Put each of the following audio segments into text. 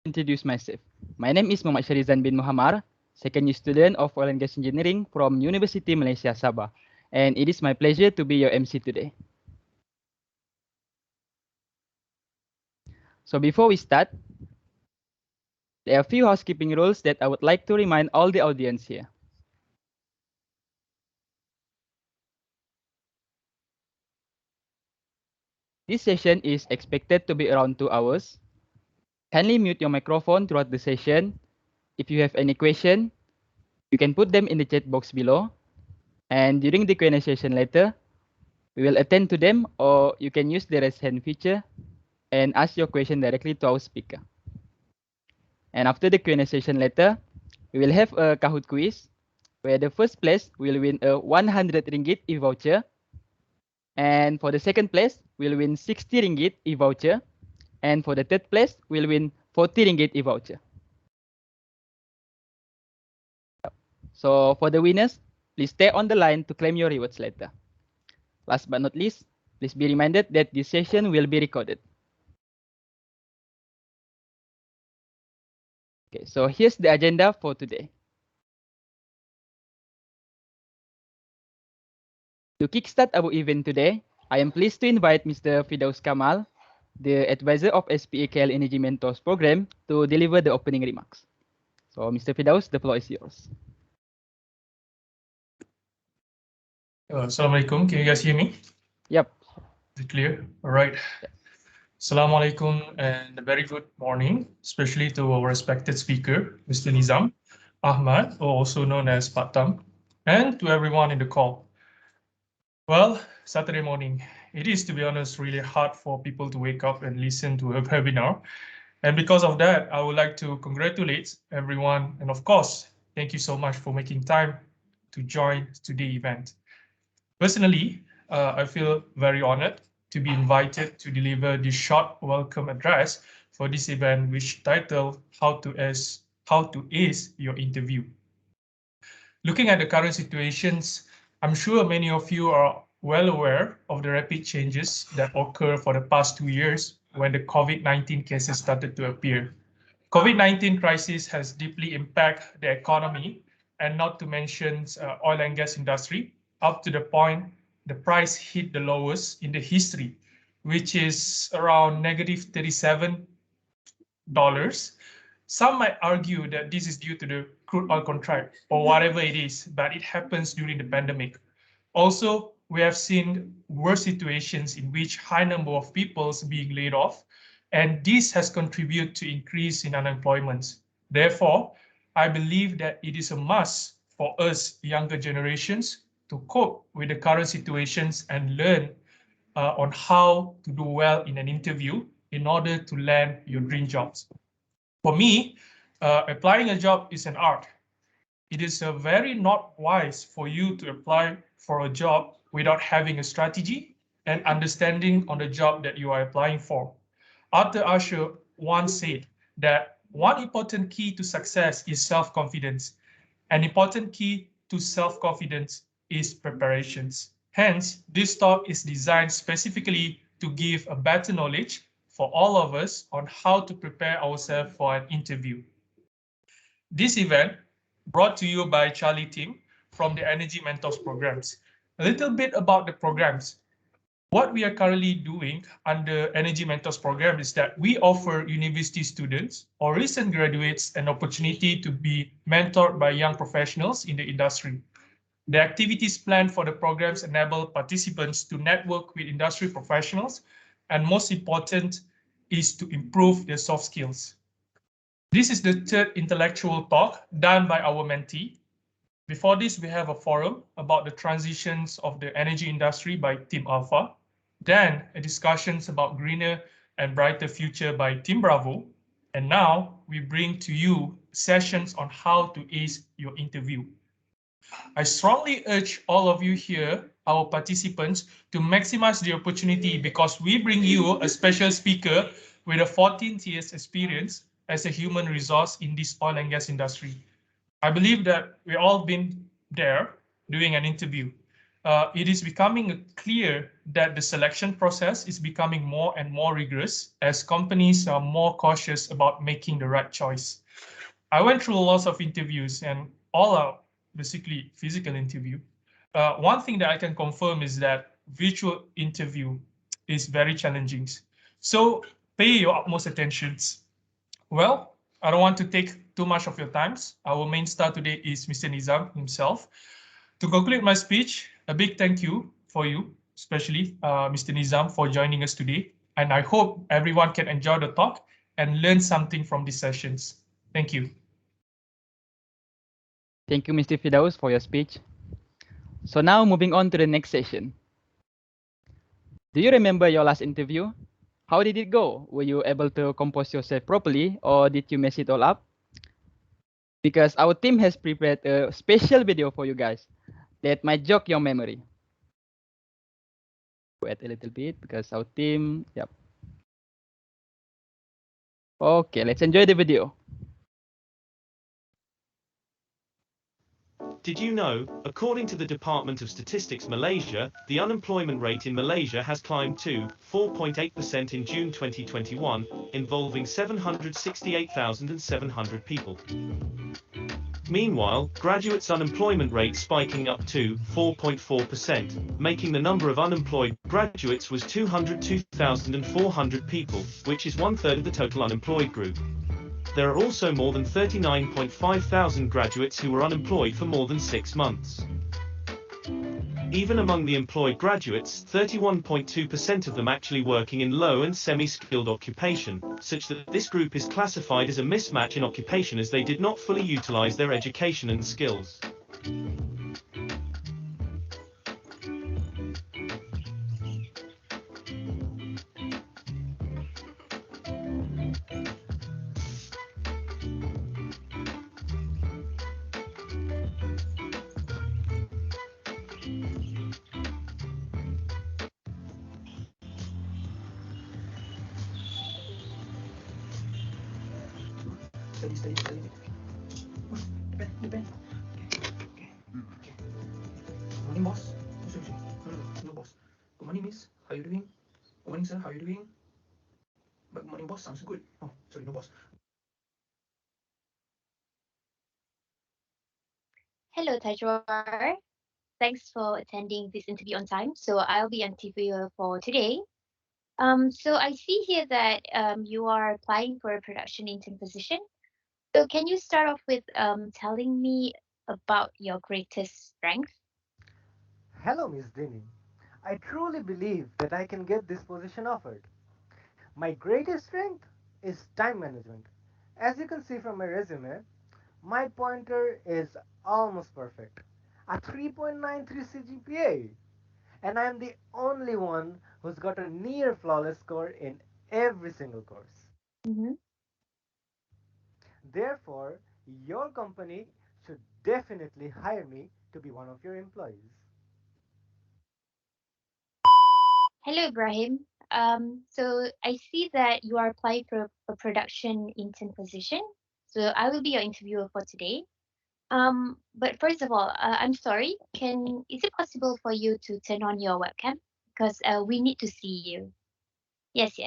Introduce myself. My name is Muhammad Sharizan Mohamar, second year student of Oil and Gas Engineering from University Malaysia Sabah, and it is my pleasure to be your MC today. So before we start, there are a few housekeeping rules that I would like to remind all the audience here. This session is expected to be around 2 hours. Kindly mute your microphone throughout the session. If you have any question, you can put them in the chat box below. And during the Q&A session later, we will attend to them, or you can use the raise hand feature and ask your question directly to our speaker. And after the Q&A session later, we will have a Kahoot quiz where the first place will win a 100 ringgit e-voucher. And for the second place, we'll win 60 ringgit e-voucher. And for the third place, we'll win 40 ringgit e-voucher. So for the winners, please stay on the line to claim your rewards later. Last but not least, please be reminded that this session will be recorded. Okay, so here's the agenda for today. To kickstart our event today, I am pleased to invite Mr. Firdaus Kamal, the advisor of SPAKL Energy Mentors Program, to deliver the opening remarks. So, Mr. Firdaus, the floor is yours. Assalamualaikum. Can you guys hear me? Yep. Is it clear? All right. Assalamualaikum and a very good morning, especially to our respected speaker, Mr. Nizam Ahmad, also known as Patam, and to everyone in the call. Well, Saturday morning, it is, to be honest, really hard for people to wake up and listen to a webinar. And because of that, I would like to congratulate everyone. And of course, thank you so much for making time to join today's event. Personally, I feel very honored to be invited to deliver this short welcome address for this event, which titled How to Ace Your Interview. Looking at the current situations, I'm sure many of you are well aware of the rapid changes that occur for the past 2 years when the COVID-19 cases started to appear. COVID-19 crisis has deeply impacted the economy, and not to mention oil and gas industry, up to the point the price hit the lowest in the history, which is around negative $37. Some might argue that this is due to the crude oil contract or whatever it is, but it happens during the pandemic. Also, we have seen worse situations in which high number of people being laid off, and this has contributed to increase in unemployment. Therefore, I believe that it is a must for us younger generations to cope with the current situations and learn on how to do well in an interview in order to land your dream jobs. For me, applying a job is an art. It is very not wise for you to apply for a job without having a strategy and understanding on the job that you are applying for. Arthur Ashe once said that one important key to success is self-confidence. An important key to self-confidence is preparations. Hence, this talk is designed specifically to give a better knowledge for all of us on how to prepare ourselves for an interview. This event brought to you by Charlie Tim from the Energy Mentors programs. A little bit about the programs. What we are currently doing under Energy Mentors program is that we offer university students or recent graduates an opportunity to be mentored by young professionals in the industry. The activities planned for the programs enable participants to network with industry professionals, and most important is to improve their soft skills. This is the third intellectual talk done by our mentee. Before this, we have a forum about the transitions of the energy industry by Team Alpha. Then a discussions about greener and brighter future by Team Bravo. And now we bring to you sessions on how to ace your interview. I strongly urge all of you here, our participants, to maximize the opportunity because we bring you a special speaker with a 14 years experience as a human resource in this oil and gas industry. I believe that we all been there doing an interview. it is becoming clear that the selection process is becoming more and more rigorous as companies are more cautious about making the right choice. I went through lots of interviews and all are basically physical interview. One thing that I can confirm is that virtual interview is very challenging. So pay your utmost attentions. Well, I don't want to take too much of your time. Our main star today is Mr. Nizam himself. To conclude my speech, a big thank you for you, especially Mr. Nizam, for joining us today. And I hope everyone can enjoy the talk and learn something from these sessions. Thank you. Thank you, Mr. Fidaus, for your speech. So now moving on to the next session. Do you remember your last interview? How did it go? Were you able to compose yourself properly or did you mess it all up? Because our team has prepared a special video for you guys that might jog your memory. Wait a little bit because our team, yep. Okay, let's enjoy the video. Did you know, according to the Department of Statistics Malaysia, the unemployment rate in Malaysia has climbed to 4.8% in June 2021, involving 768,700 people. Meanwhile, graduates' unemployment rate spiking up to 4.4%, making the number of unemployed graduates was 202,400 people, which is one-third of the total unemployed group. There are also more than 39.5 thousand graduates who were unemployed for more than 6 months. Even among the employed graduates, 31.2% of them actually working in low and semi-skilled occupation, such that this group is classified as a mismatch in occupation as they did not fully utilize their education and skills. Study. Depend. Okay. Morning, boss. Sorry. No, boss. Good morning, miss. How you doing? Good morning, sir. How you doing? But good morning, boss. Sounds good. Oh, sorry, no, boss. Hello, Tajwar. Thanks for attending this interview on time. So I'll be interviewer for today. So I see here that you are applying for a production intern position. So can you start off with telling me about your greatest strength? Hello, Miss Dini. I truly believe that I can get this position offered. My greatest strength is time management. As you can see from my resume, my pointer is almost perfect, a 3.93 CGPA, and I am the only one who's got a near flawless score in every single course. Mm-hmm. Therefore, your company should definitely hire me to be one of your employees. Hello, Ibrahim. So I see that you are applying for a production intern position. So I will be your interviewer for today. But first of all, I'm sorry. Is it possible for you to turn on your webcam? Because we need to see you. Yes.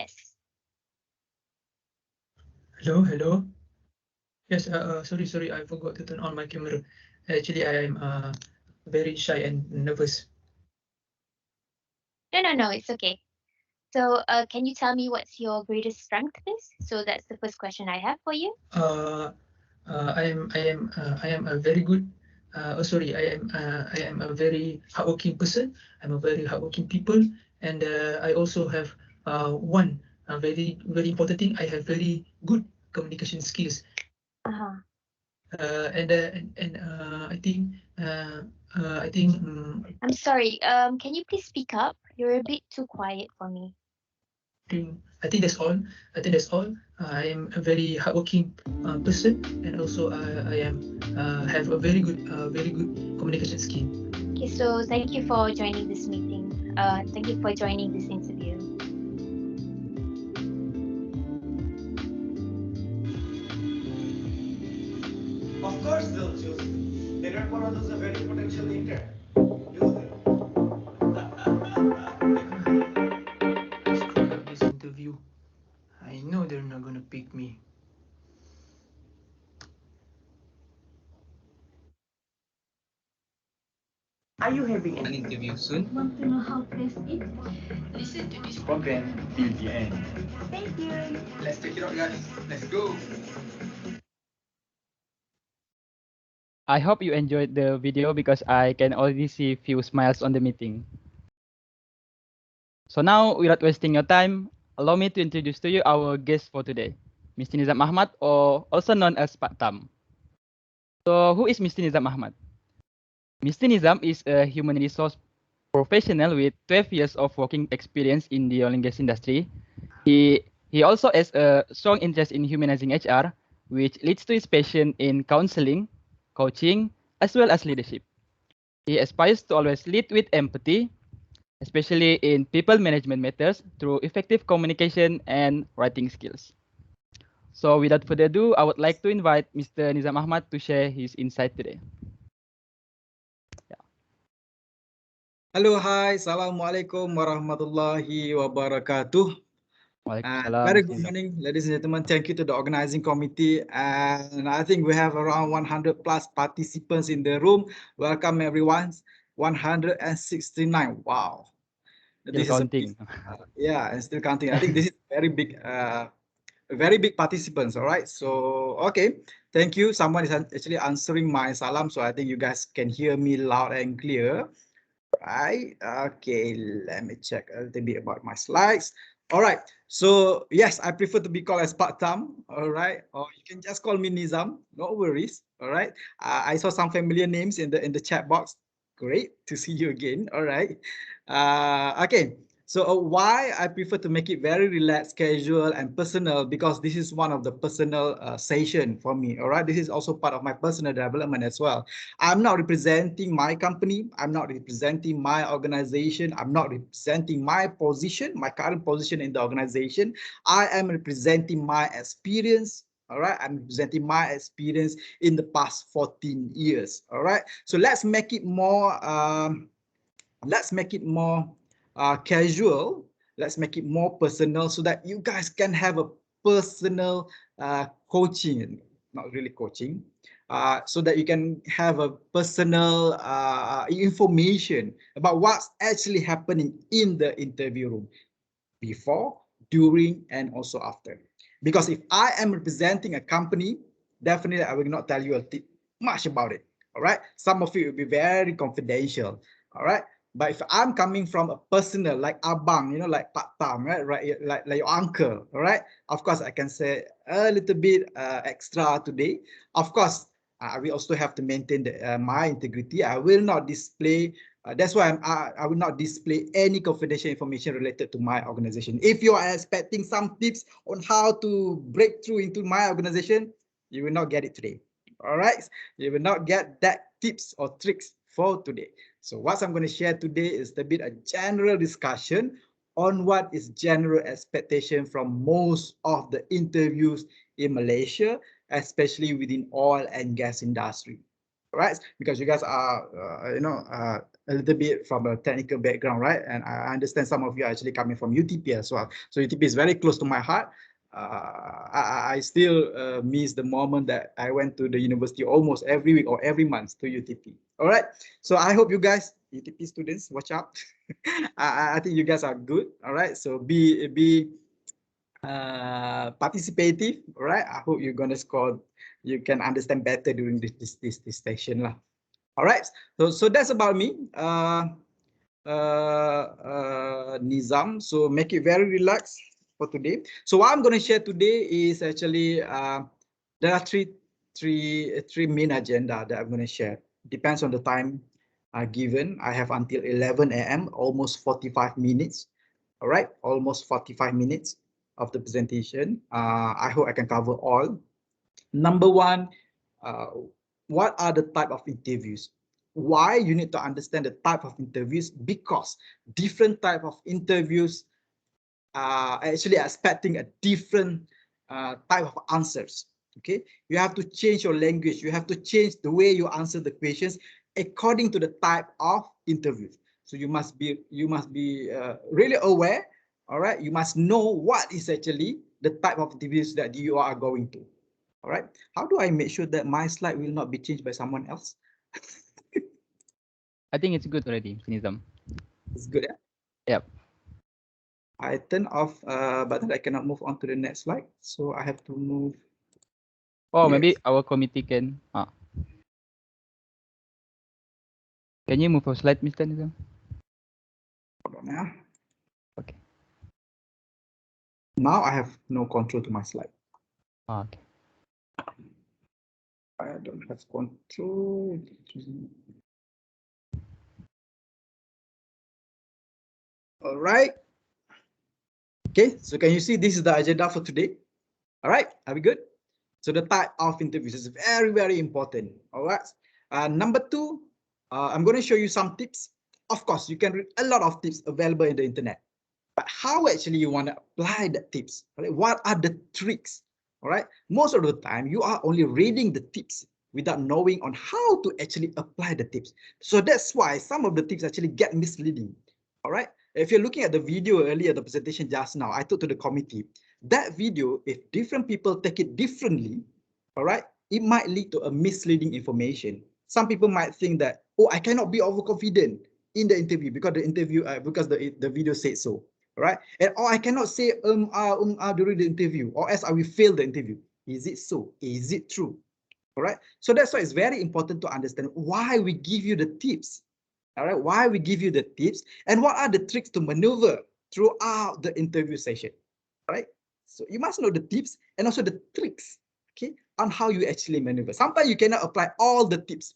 Hello. Yes. Sorry. I forgot to turn on my camera. Actually, I am very shy and nervous. No. It's okay. So can you tell me what's your greatest strength is? So that's the first question I have for you. I am a very good. Sorry. I am a very hardworking person. I'm a very hardworking people, and I also have one very important thing. I have very good communication skills. Uh-huh. I think I'm sorry. Can you please speak up? You're a bit too quiet for me. I think that's all. I am a very hardworking person, and also I am have a very good communication skill. Okay, so thank you for joining this meeting. Thank you for joining this interview. Of course they'll choose me. They don't want to lose a very potential intern, do they? know they're not gonna pick me. Are you having an interview soon? Want to know how press is? Listen to this program till the end. Thank you. Let's check it out, guys. Let's go. I hope you enjoyed the video because I can already see few smiles on the meeting. So now, without wasting your time, allow me to introduce to you our guest for today, Mr. Nizam Ahmad, or also known as Pak Tam. So who is Mr. Nizam Ahmad? Mr. Nizam is a human resource professional with 12 years of working experience in the oil and gas industry. He also has a strong interest in humanizing HR, which leads to his passion in counseling, coaching, as well as leadership. He aspires to always lead with empathy, especially in people management matters through effective communication and writing skills. So without further ado, I would like to invite Mr. Nizam Ahmad to share his insight today. Hello, hi, Assalamualaikum warahmatullahi wabarakatuh. Waalaikumsalam, Very Mr. good Nizam. morning, ladies and gentlemen. Thank you to the organizing committee. And I think we have around 100 plus participants in the room. Welcome everyone. 169. Wow. Still This is a counting. big, yeah, and still counting. I think this is very big participants. All right. So, okay. Thank you. Someone is actually answering my salam. So I think you guys can hear me loud and clear. Right. Okay, let me check a little bit about my slides. All right. So yes, I prefer to be called as Pak Tam. All right. Or you can just call me Nizam. No worries. All right. I saw some familiar names in the chat box. Great to see you again. All right. Okay. So why I prefer to make it very relaxed, casual, and personal, because this is one of the personal session for me. All right. This is also part of my personal development as well. I'm not representing my company. I'm not representing my organization. I'm not representing my position, my current position in the organization. I am representing my experience. All right, I'm representing my experience in the past 14 years. All right, so let's make it more. Casual. Let's make it more personal so that you guys can have a personal coaching, not really coaching, so that you can have a personal information about what's actually happening in the interview room before, during, and also after. Because if I am representing a company, definitely I will not tell you much about it. All right. Some of it will be very confidential. All right. But if I'm coming from a personal, like Abang, you know, like Pak Tam, right? Like your uncle, all right? Of course, I can say a little bit extra today. Of course, we also have to maintain my integrity. I will not display, that's why I will not display any confidential information related to my organization. If you are expecting some tips on how to break through into my organization, you will not get it today. All right, you will not get that tips or tricks for today. So what I'm going to share today is a bit a general discussion on what is general expectation from most of the interviews in Malaysia, especially within oil and gas industry. Right, because you guys are, a little bit from a technical background, right? And I understand some of you are actually coming from UTP as well. So UTP is very close to my heart. I still miss the moment that I went to the university almost every week or every month to UTP. All right. So I hope you guys, UTP students, watch out. I think you guys are good. All right. So be participative. All right. I hope you're gonna score. You can understand better during this session lah. All right. So that's about me. Nizam. So make it very relaxed for today. So what I'm going to share today is actually there are three main agenda that I'm going to share. Depends on the time given. I have until 11 a.m. almost 45 minutes. All right, almost 45 minutes of the presentation. I hope I can cover all. Number one, what are the type of interviews? Why you need to understand the type of interviews? Because different type of interviews are actually expecting a different type of answers. Okay, you have to change your language. You have to change the way you answer the questions according to the type of interviews. So you must be really aware. All right, you must know what is actually the type of interviews that you are going to. All right. How do I make sure that my slide will not be changed by someone else? I think it's good already, Nizam. It's good. Yep. I turn off, but then I cannot move on to the next slide. So I have to move. Oh, Yes. maybe our committee can. Can you move a slide, Mr. Nizam? Hold on, yeah. Okay. Now I have no control to my slide. Okay. I don't have control. All right. Okay, so can you see this is the agenda for today? All right, are we good? So the type of interviews is very, very important. All right. Number two, I'm going to show you some tips. Of course, you can read a lot of tips available in the internet. But how actually you want to apply the tips? Right? What are the tricks? All right. Most of the time, you are only reading the tips without knowing on how to actually apply the tips. So that's why some of the tips actually get misleading. All right. If you're looking at the video earlier, the presentation just now, I told to the committee, that video, if different people take it differently, all right, it might lead to a misleading information. Some people might think that, oh, I cannot be overconfident in the interview because the video said so. Right? And or I cannot say during the interview, or else I will fail the interview. Is it so? Is it true? All right. So that's why it's very important to understand why we give you the tips. All right. Why we give you the tips and what are the tricks to maneuver throughout the interview session. All right. So you must know the tips and also the tricks. Okay, on how you actually maneuver. Sometimes you cannot apply all the tips.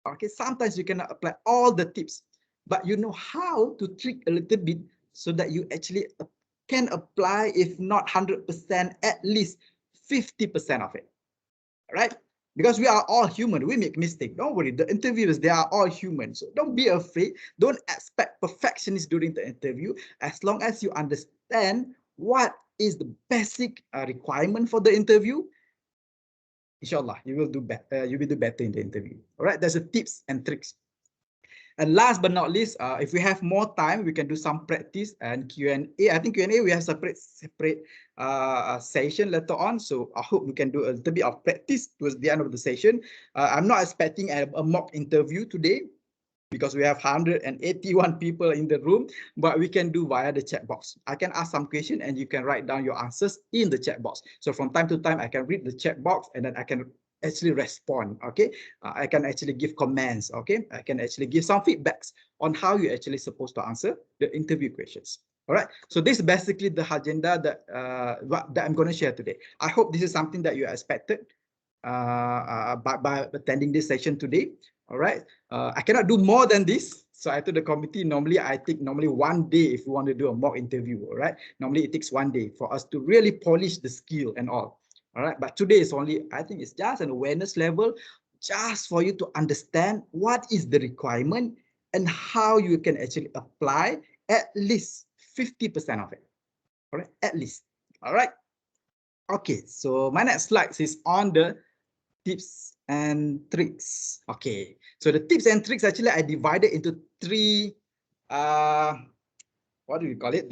Okay, sometimes you cannot apply all the tips, but you know how to trick a little bit so that you actually can apply, if not 100%, at least 50% of it. All right? Because we are all human, we make mistakes. Don't worry, the interviewers, they are all human. So don't be afraid. Don't expect perfectionist during the interview. As long as you understand what is the basic requirement for the interview, inshallah, you will do better. You will do better in the interview. All right, there's a tips and tricks. And last but not least, if we have more time, we can do some practice and Q&A. I think Q&A we have separate session later on. So I hope we can do a little bit of practice towards the end of the session. I'm not expecting a mock interview today because we have 181 people in the room, but we can do via the chat box. I can ask some question and you can write down your answers in the chat box. So from time to time, I can read the chat box and then I can actually respond. Okay, I can actually give comments. Okay, I can actually give some feedbacks on how you actually supposed to answer the interview questions. All right, so this is basically the agenda that I'm going to share today. I hope this is something that you expected by attending this session today. All right, I cannot do more than this. So I told the committee, normally I take 1 day if we want to do a mock interview. All right, normally it takes 1 day for us to really polish the skill and all. All right, but today is only, I think it's just an awareness level, just for you to understand what is the requirement and how you can actually apply at least 50% of it. All right, at least. All right. Okay, so my next slide is on the tips and tricks. Okay, so the tips and tricks actually I divided into three, what do we call it?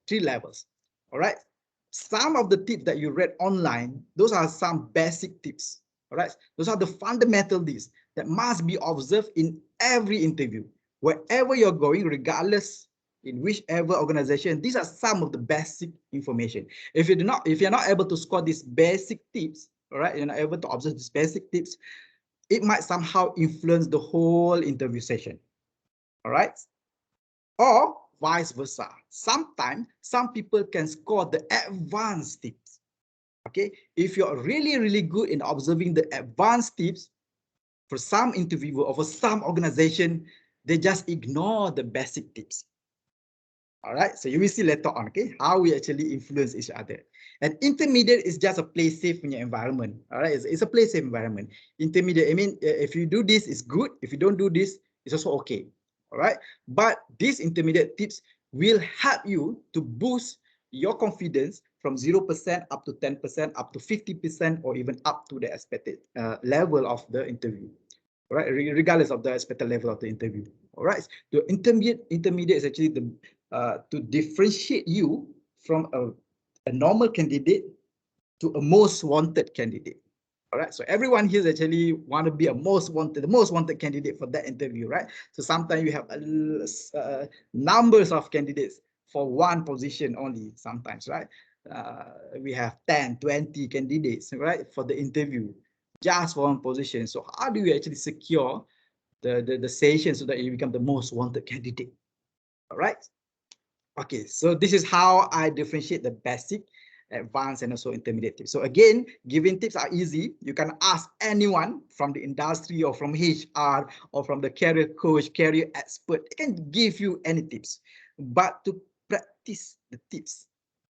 Three levels. All right. Some of the tips that you read online, those are some basic tips. All right. Those are the fundamental tips that must be observed in every interview, wherever you're going, regardless in whichever organization. These are some of the basic information. If you're not able to score these basic tips, all right, you're not able to observe these basic tips, it might somehow influence the whole interview session. All right. Or vice versa. Sometimes some people can score the advanced tips. Okay, if you're really, really good in observing the advanced tips, for some interviewer or for some organization, they just ignore the basic tips. All right, so you will see later on, okay, how we actually influence each other. And intermediate is just a play safe in your environment. All right, it's a play safe environment. Intermediate, I mean, if you do this, it's good. If you don't do this, it's also okay. All right, but these intermediate tips will help you to boost your confidence from 0% up to 10%, up to 50%, or even up to the expected level of the interview. All right, regardless of the expected level of the interview. All right, the intermediate is actually the to differentiate you from a normal candidate to a most wanted candidate. All right, so everyone here actually want to be the most wanted candidate for that interview, right? So sometimes you have numbers of candidates for one position only sometimes, right? We have 10, 20 candidates, right, for the interview, just for one position. So how do you actually secure the session so that you become the most wanted candidate? All right. Okay, so this is how I differentiate the basic, advanced, and also intermediate tips. So again, giving tips are easy. You can ask anyone from the industry or from HR or from the career coach, career expert. They can give you any tips. But to practice the tips,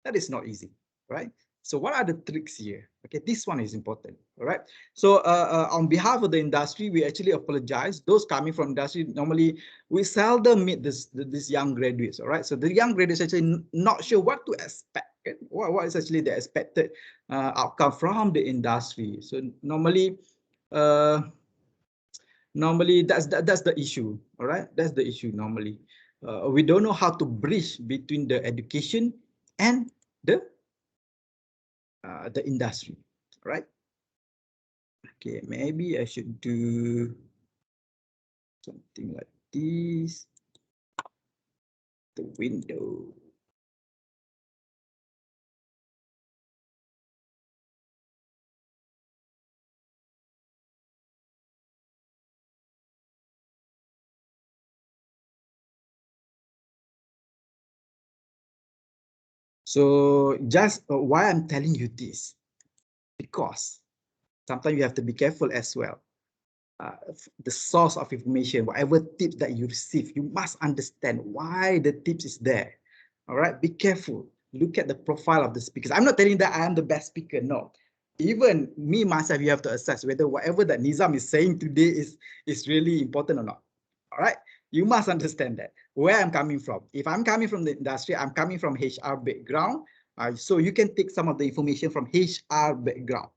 that is not easy, right? So what are the tricks here? Okay, this one is important, all right? So on behalf of the industry, we actually apologize. Those coming from industry, normally we seldom meet these young graduates, all right? So the young graduates actually not sure what to expect. What is actually the expected outcome from the industry? So normally that's the issue, all right? That's the issue normally. We don't know how to bridge between the education and the industry, right? Okay, maybe I should do something like this. The window. So just why I'm telling you this, because sometimes you have to be careful as well. The source of information, whatever tips that you receive, you must understand why the tips is there. All right, be careful. Look at the profile of the speakers. I'm not telling that I am the best speaker. No, even me myself, you have to assess whether whatever that Nizam is saying today is really important or not. All right, you must understand that where I'm coming from. If I'm coming from the industry, I'm coming from HR background. So you can take some of the information from HR background.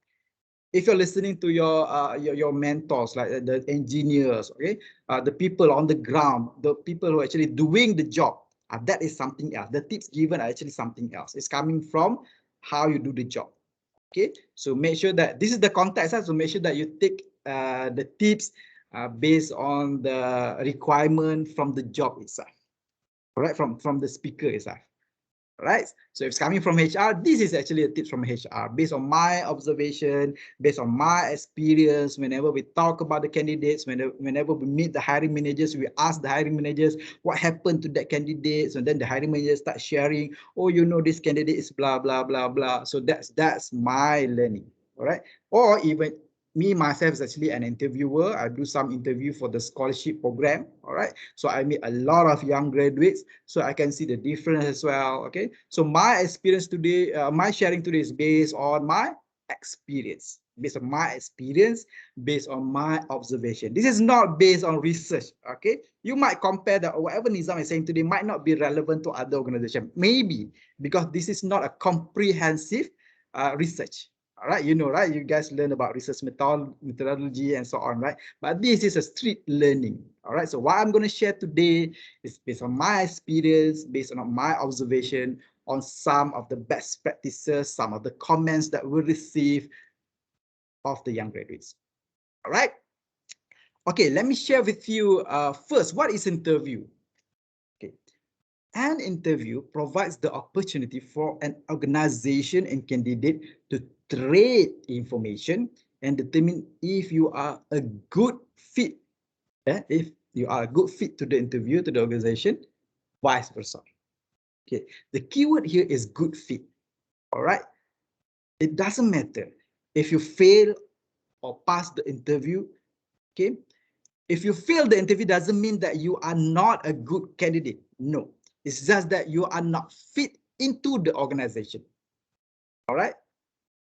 If you're listening to your mentors, like the engineers, okay, the people on the ground, the people who are actually doing the job, that is something else. The tips given are actually something else. It's coming from how you do the job. Okay, so make sure that this is the context. So make sure that you take the tips based on the requirement from the job itself. All right, from the speaker itself. Right? So if it's coming from HR, this is actually a tip from HR based on my observation, based on my experience. Whenever we talk about the candidates, whenever we meet the hiring managers, we ask the hiring managers what happened to that candidate. So then the hiring managers start sharing, oh, you know, this candidate is blah, blah, blah, blah. So that's my learning. All right. Or even me myself is actually an interviewer. I do some interview for the scholarship program. All right, so I meet a lot of young graduates, so I can see the difference as well. Okay, so my experience today, my sharing today is based on my experience, based on my observation. This is not based on research. Okay, you might compare that whatever Nizam is saying today might not be relevant to other organizations, maybe because this is not a comprehensive research. All right, you know, right? You guys learn about research methodology and so on, right? But this is a street learning. All right, so what I'm going to share today is based on my experience, based on my observation on some of the best practices, some of the comments that we receive of the young graduates. All right. Okay, let me share with you first, what is interview? Okay. An interview provides the opportunity for an organization and candidate to trade information and determine if you are a good fit. If you are a good fit to the interview, to the organization, vice versa. Okay, the keyword here is good fit. All right, it doesn't matter if you fail or pass the interview. Okay, if you fail the interview, doesn't mean that you are not a good candidate. No, it's just that you are not fit into the organization. All right.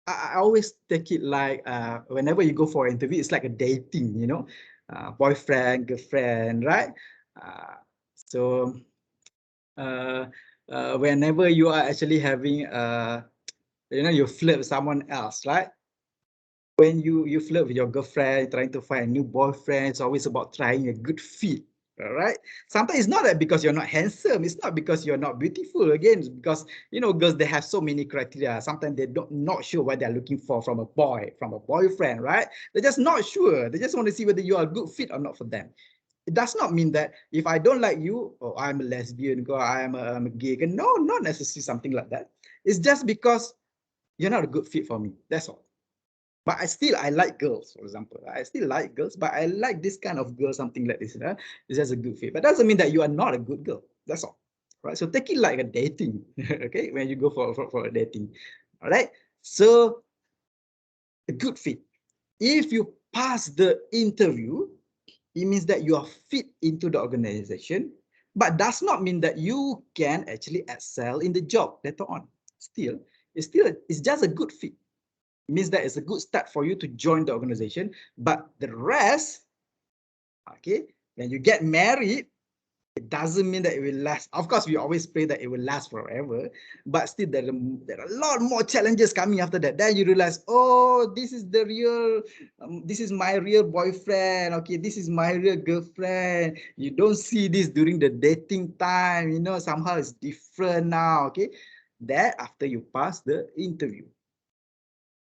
I always take it like whenever you go for an interview, it's like a dating, you know, boyfriend, girlfriend, right? So whenever you are actually having, you know, you flirt with someone else, right? When you flirt with your girlfriend, trying to find a new boyfriend, it's always about trying a good fit, All right. Sometimes it's not that because you're not handsome. It's not because you're not beautiful. Again, because girls, they have so many criteria. Sometimes they don't not sure what they're looking for from a boy, from a boyfriend, right? They're just not sure. They just want to see whether you are a good fit or not for them. It does not mean that if I don't like you, or I'm a lesbian, or I'm a gay. No, not necessarily something like that. It's just because you're not a good fit for me. That's all. But I like girls, for example. I still like girls, but I like this kind of girl, something like this. It's just a good fit. But doesn't mean that you are not a good girl. That's all. Right? So take it like a dating. Okay, when you go for a dating. All right. So a good fit. If you pass the interview, it means that you are fit into the organization, but does not mean that you can actually excel in the job later on. It's just a good fit. Means that it's a good start for you to join the organization, but the rest, okay, when you get married, it doesn't mean that it will last. Of course, we always pray that it will last forever, but still there are a lot more challenges coming after that. Then you realize, oh, this is the real, this is my real boyfriend. Okay, this is my real girlfriend. You don't see this during the dating time. Somehow it's different now. Okay, that after you pass the interview.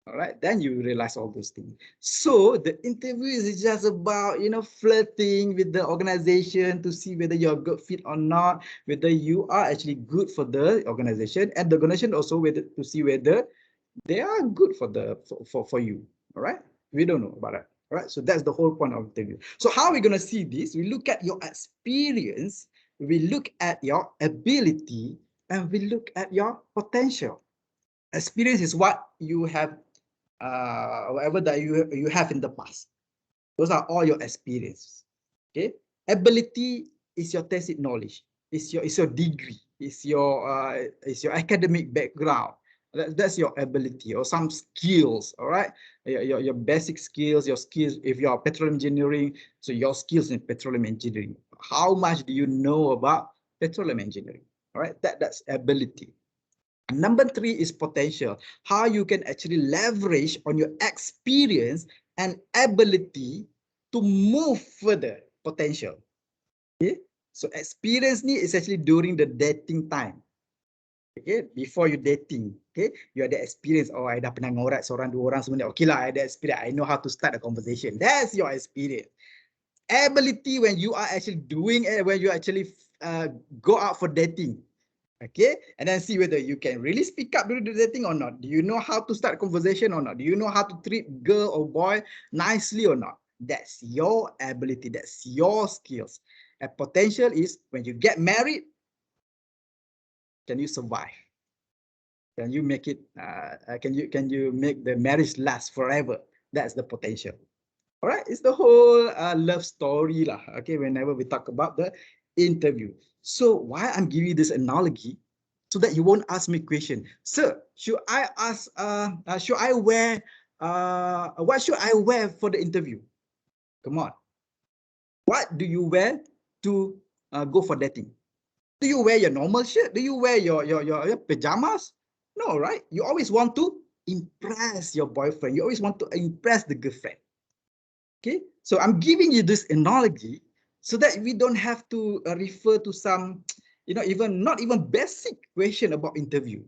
All right, then you realize all those things. So the interview is just about, flirting with the organization to see whether you're a good fit or not, whether you are actually good for the organization, and the organization also to see whether they are good for you. All right, we don't know about that. All right, so that's the whole point of interview. So how are we going to see this? We look at your experience, we look at your ability, and we look at your potential. Experience is what you have, whatever that you have in the past. Those are all your experiences. Okay. Ability is your tacit knowledge. It's your degree. It's your academic background. That's your ability or some skills. All right. Your basic skills. Your skills. If you are petroleum engineering, so your skills in petroleum engineering. How much do you know about petroleum engineering? All right. That's ability. Number 3 is potential. How you can actually leverage on your experience and ability to move further. Potential. Okay. So experience ni is actually during the dating time. Okay. Before you dating. Okay. You ada experience. Oh, I dah pernah ngorat seorang dua orang sebenarnya. Okay lah, I ada experience. I know how to start a conversation. That's your experience. Ability when you are actually doing it, when you actually go out for dating. Okay, and then see whether you can really speak up during the dating or not. Do you know how to start a conversation or not? Do you know how to treat girl or boy nicely or not? That's your ability. That's your skills. And potential is when you get married, can you survive? Can you make it? Can you make the marriage last forever? That's the potential. All right, it's the whole love story lah. Okay, whenever we talk about the interview. So why I'm giving you this analogy, so that you won't ask me question. Sir, should I ask? Should I wear? What should I wear for the interview? Come on. What do you wear to go for dating? Do you wear your normal shirt? Do you wear your pajamas? No, right? You always want to impress your boyfriend. You always want to impress the girlfriend. Okay, so I'm giving you this analogy so that we don't have to refer to some, not even basic question about interview.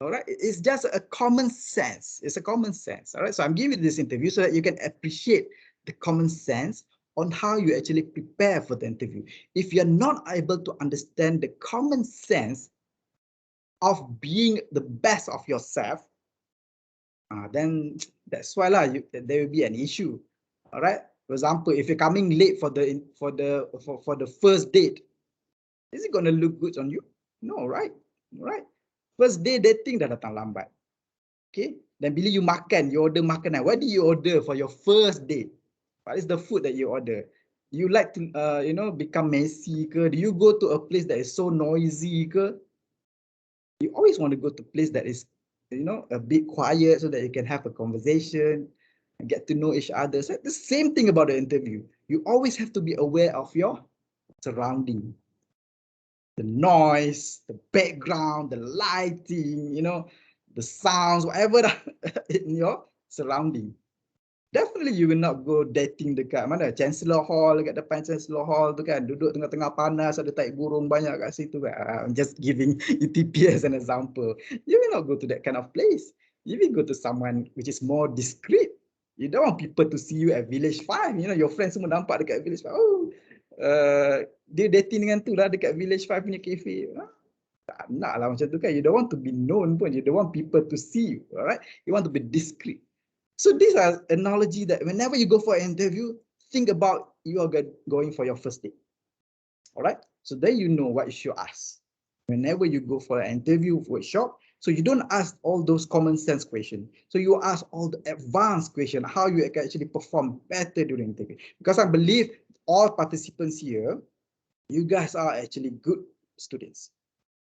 All right, it's just a common sense. It's a common sense. All right, so I'm giving you this interview so that you can appreciate the common sense on how you actually prepare for the interview. If you're not able to understand the common sense of being the best of yourself, then that's why there will be an issue. All right. For example, if you're coming late for the first date, is it going to look good on you? No, right? Right. First day dating dah datang lambat. Okay. Then bila you makan, you order makanan. What do you order for your first date? What is the food that you order? Do you like to become messy ke? Do you go to a place that is so noisy ke? You always want to go to a place that is a bit quiet so that you can have a conversation and get to know each other. So the same thing about the interview. You always have to be aware of your surrounding, the noise, the background, the lighting, the sounds, whatever in your surrounding. definitely you will not go dating dekat mana Chancellor Hall, dekat depan Chancellor Hall tu kan, duduk tengah-tengah panas, ada taik burung banyak kat situ kan. I'm just giving ETP as an example. You will not go to that kind of place. You will go to someone which is more discreet. You don't want people to see you at Village 5. You know, your friends semua nampak dekat Village 5. Oh, dia dating dengan tu lah dekat Village 5 punya cafe. Tak nak lah macam tu kan. You don't want to be known pun. You don't want people to see you. Alright? You want to be discreet. So these are analogy that whenever you go for an interview, think about you are going for your first date. All right. So then you know what you should ask. Whenever you go for an interview workshop, so you don't ask all those common sense questions. So you ask all the advanced questions, how you can actually perform better during the interview. Because I believe all participants here, you guys are actually good students.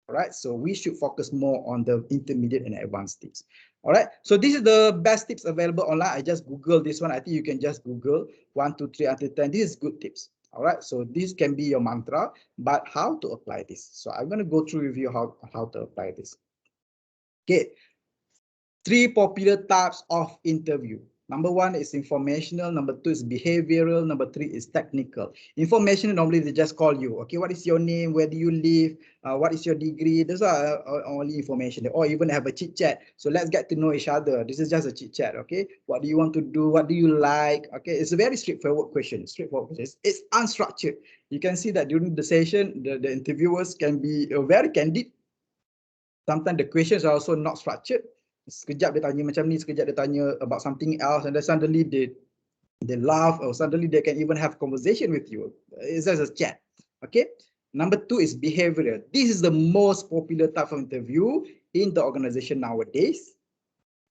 All right, so we should focus more on the intermediate and advanced tips. All right, so this is the best tips available online. I just Googled this one. I think you can just Google 1, 2, 3 until 10. This is good tips. All right, so this can be your mantra, but how to apply this? So I'm going to go through with you how to apply this. Okay, 3 popular types of interview. Number 1 is informational, number 2 is behavioral, number 3 is technical. Informational, normally they just call you, okay, what is your name, where do you live, what is your degree, those are only information, or even have a chit chat. So let's get to know each other. This is just a chit chat, okay? What do you want to do, what do you like, okay? It's a very straightforward question, It's unstructured. You can see that during the session, the interviewers can be very candid. Sometimes the questions are also not structured. Sekejap dia tanya macam ni, sekejap dia tanya about something else, and then suddenly they laugh, or suddenly they can even have conversation with you. It's just a chat. Okay. Number 2 is behavioral. This is the most popular type of interview in the organization nowadays,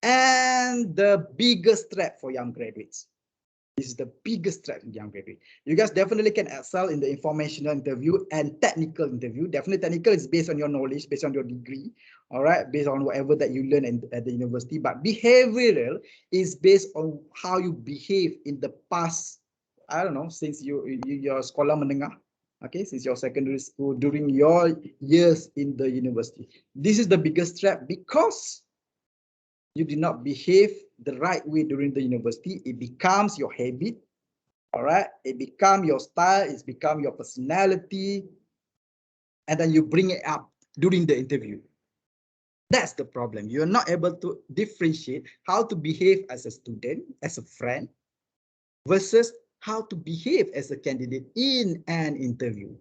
and the biggest threat for young graduates. This is the biggest threat in young graduates. You guys definitely can excel in the informational interview and technical interview. Definitely technical is based on your knowledge, based on your degree, all right, based on whatever that you learn at the university. But behavioral is based on how you behave in the past, I don't know, since your sekolah menengah, okay, since your secondary school, during your years in the university. This is the biggest threat because you did not behave the right way during the university. It becomes your habit, all right? It becomes your style, it's become your personality, and then you bring it up during the interview. That's the problem. You're not able to differentiate how to behave as a student, as a friend, versus how to behave as a candidate in an interview.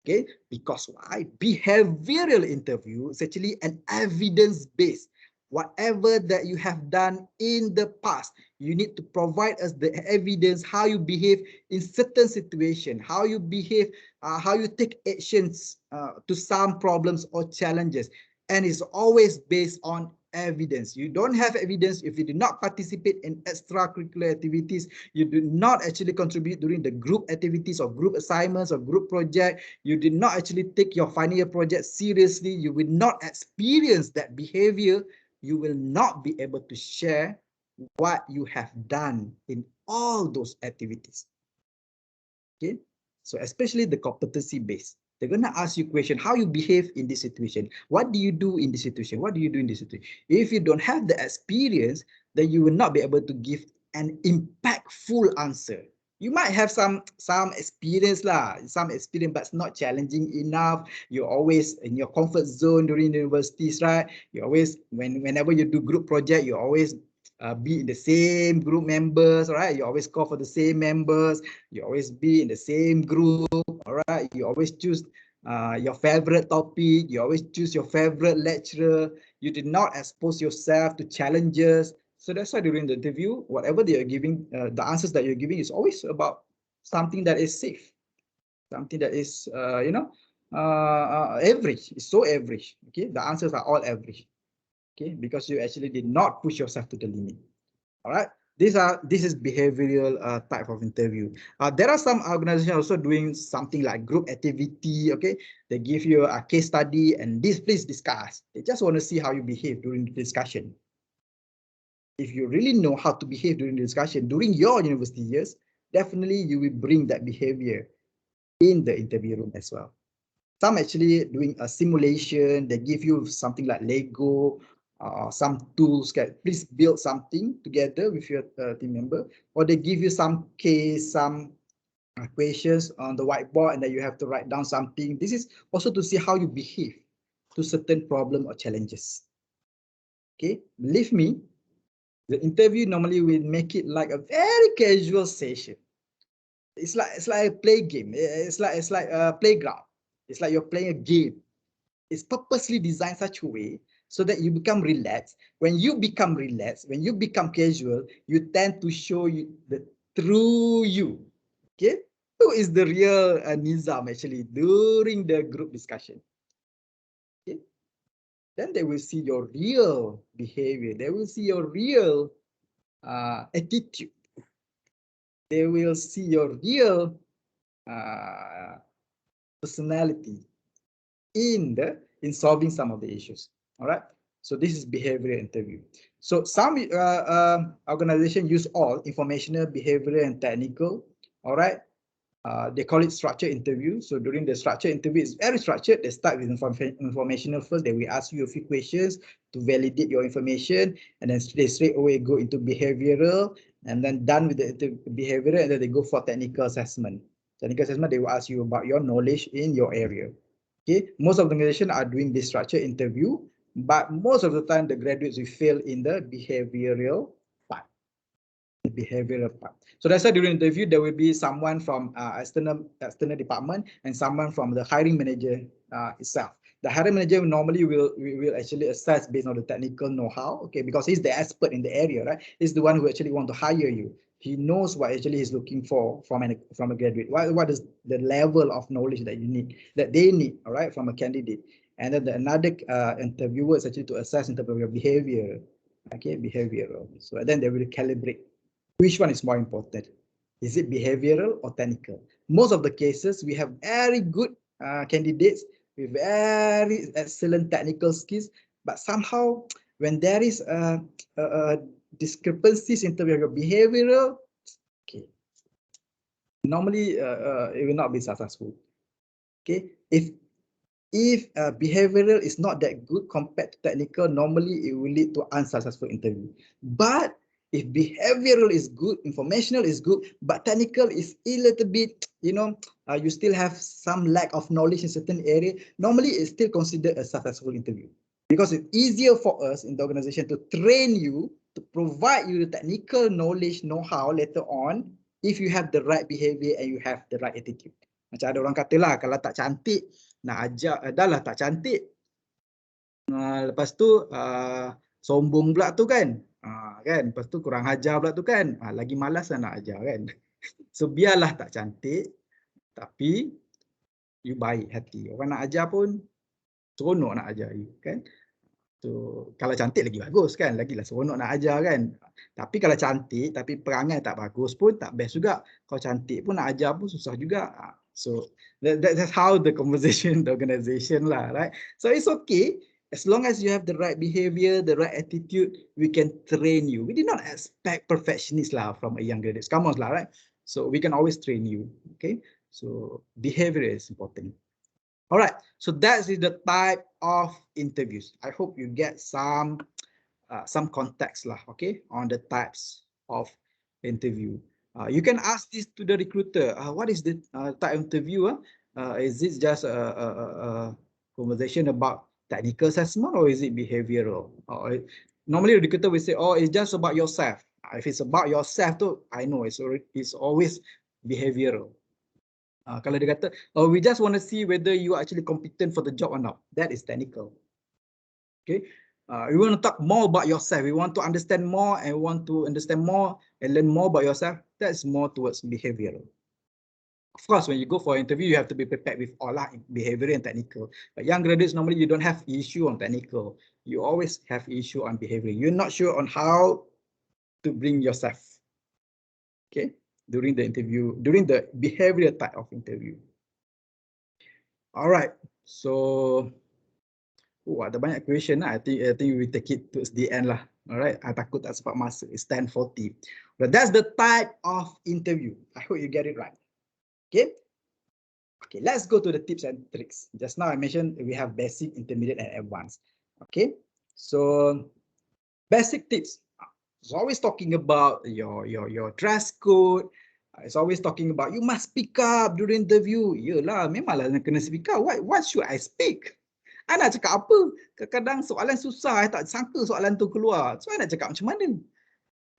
Okay, because why? Behavioral interview is actually an evidence-based. Whatever that you have done in the past, you need to provide us the evidence how you behave in certain situation, how you behave, how you take actions to some problems or challenges. And it's always based on evidence. You don't have evidence if you do not participate in extracurricular activities, you do not actually contribute during the group activities or group assignments or group project, you did not actually take your final year project seriously, you will not experience that behavior, you will not be able to share what you have done in all those activities. Okay, so especially the competency based. They're going to ask you question, how you behave in this situation. What do you do in this situation? What do you do in this situation? If you don't have the experience, then you will not be able to give an impactful answer. You might have some experience lah, some experience, but it's not challenging enough. You're always in your comfort zone during the universities, right? You always, whenever you do group project, you always be in the same group members, all right? You always call for the same members. You always be in the same group, all right? You always choose your favorite topic. You always choose your favorite lecturer. You did not expose yourself to challenges. So that's why during the interview, whatever they are giving, the answers that you're giving is always about something that is safe, something that is, average. It's so average. Okay, the answers are all average. Okay, because you actually did not push yourself to the limit. All right, this is behavioral type of interview. There are some organizations also doing something like group activity. Okay, they give you a case study and please discuss. They just want to see how you behave during the discussion. If you really know how to behave during the discussion during your university years, definitely you will bring that behavior in the interview room as well. Some actually doing a simulation. They give you something like Lego, some tools, please build something together with your team member, or they give you some case, some questions on the whiteboard, and then you have to write down something. This is also to see how you behave to certain problem or challenges. Okay, believe me, the interview normally will make it like a very casual session. It's like a play game. It's like a playground. It's like you're playing a game. It's purposely designed such a way so that you become relaxed. When you become relaxed, when you become casual, you tend to show you the true you. Okay, who is the real Nizam actually during the group discussion? Okay, then they will see your real behavior. They will see your real attitude. They will see your real personality in solving some of the issues. All right. So this is behavioral interview. So some organizations use all informational, behavioral, and technical. All right. They call it structured interview. So during the structured interview, it's very structured. They start with informational first. They will ask you a few questions to validate your information, and then they straight away go into behavioral, and then done with the behavioral, and then they go for technical assessment. Technical assessment, they will ask you about your knowledge in your area. Okay, most of the organizations are doing this structured interview, but most of the time the graduates will fail in the behavioral part. So that's why during the interview there will be someone from external department and someone from the hiring manager itself. The hiring manager normally will actually assess based on the technical know-how, okay, because he's the expert in the area, right? He's the one who actually want to hire you. He knows what actually he's looking for from a graduate. What is the level of knowledge that they need, all right, from a candidate. And then another interviewer is actually to assess in terms of your behavior, okay, behavioral. So then they will calibrate which one is more important. Is it behavioral or technical? Most of the cases we have very good candidates with very excellent technical skills, but somehow when there is discrepancies in terms of your behavioral, okay, normally it will not be successful. Okay, if behavioral is not that good compared to technical, normally it will lead to unsuccessful interview. But if behavioral is good, informational is good, but technical is a little bit, you still have some lack of knowledge in certain area, normally it's still considered a successful interview. Because it's easier for us in the organization to train you, to provide you the technical knowledge, know-how later on, if you have the right behavior and you have the right attitude. Macam ada orang kata lah, kalau tak cantik, nak ajak, dah lah tak cantik. Lepas tu sombong pula tu kan. Kan, lepas tu kurang ajar pula tu kan. Lagi malas lah nak ajar kan. So biarlah tak cantik, tapi you baik hati. Orang nak ajar pun seronok nak ajar you kan. So kalau cantik lagi bagus kan, lagilah seronok nak ajar kan. Tapi kalau cantik tapi perangai tak bagus pun tak best juga. Kalau cantik pun nak ajar pun susah juga. So that's how the conversation in the organization lah, right? So it's okay. As long as you have the right behavior, the right attitude, we can train you. We did not expect perfectionists lah from a young graduate. Come on lah, right? So we can always train you, okay? So behavior is important. All right, so that is the type of interviews. I hope you get some context lah, okay, on the types of interview. You can ask this to the recruiter. What is the type of interview? Is this just a conversation about technical assessment, or is it behavioral? Normally, the recruiter will say, "Oh, it's just about yourself." If it's about yourself, too, I know it's always behavioral. Kalau dia kata, "Oh, we just want to see whether you are actually competent for the job or not," that is technical. Okay. We want to talk more about yourself. We want to understand more and want to understand more and learn more about yourself. That's more towards behavioral. Of course, when you go for an interview, you have to be prepared with all behavioral and technical. But young graduates, normally you don't have issue on technical. You always have issue on behavior. You're not sure on how to bring yourself. Okay, during the interview, during the behavioral type of interview. All right, so ada banyak question lah. I think we take it towards the end lah. All right, takut tak sempat masa. It's 10:40. But that's the type of interview. I hope you get it right. Okay. Okay, let's go to the tips and tricks. Just now I mentioned we have basic, intermediate, and advanced. Okay. So basic tips. It's always talking about your dress code. It's always talking about you must speak up during the interview. Yelah, memanglah nak kena speak up. What should I speak? I nak cakap apa? Kadang-kadang soalan susah, I tak sangka soalan tu keluar. So I nak cakap macam mana?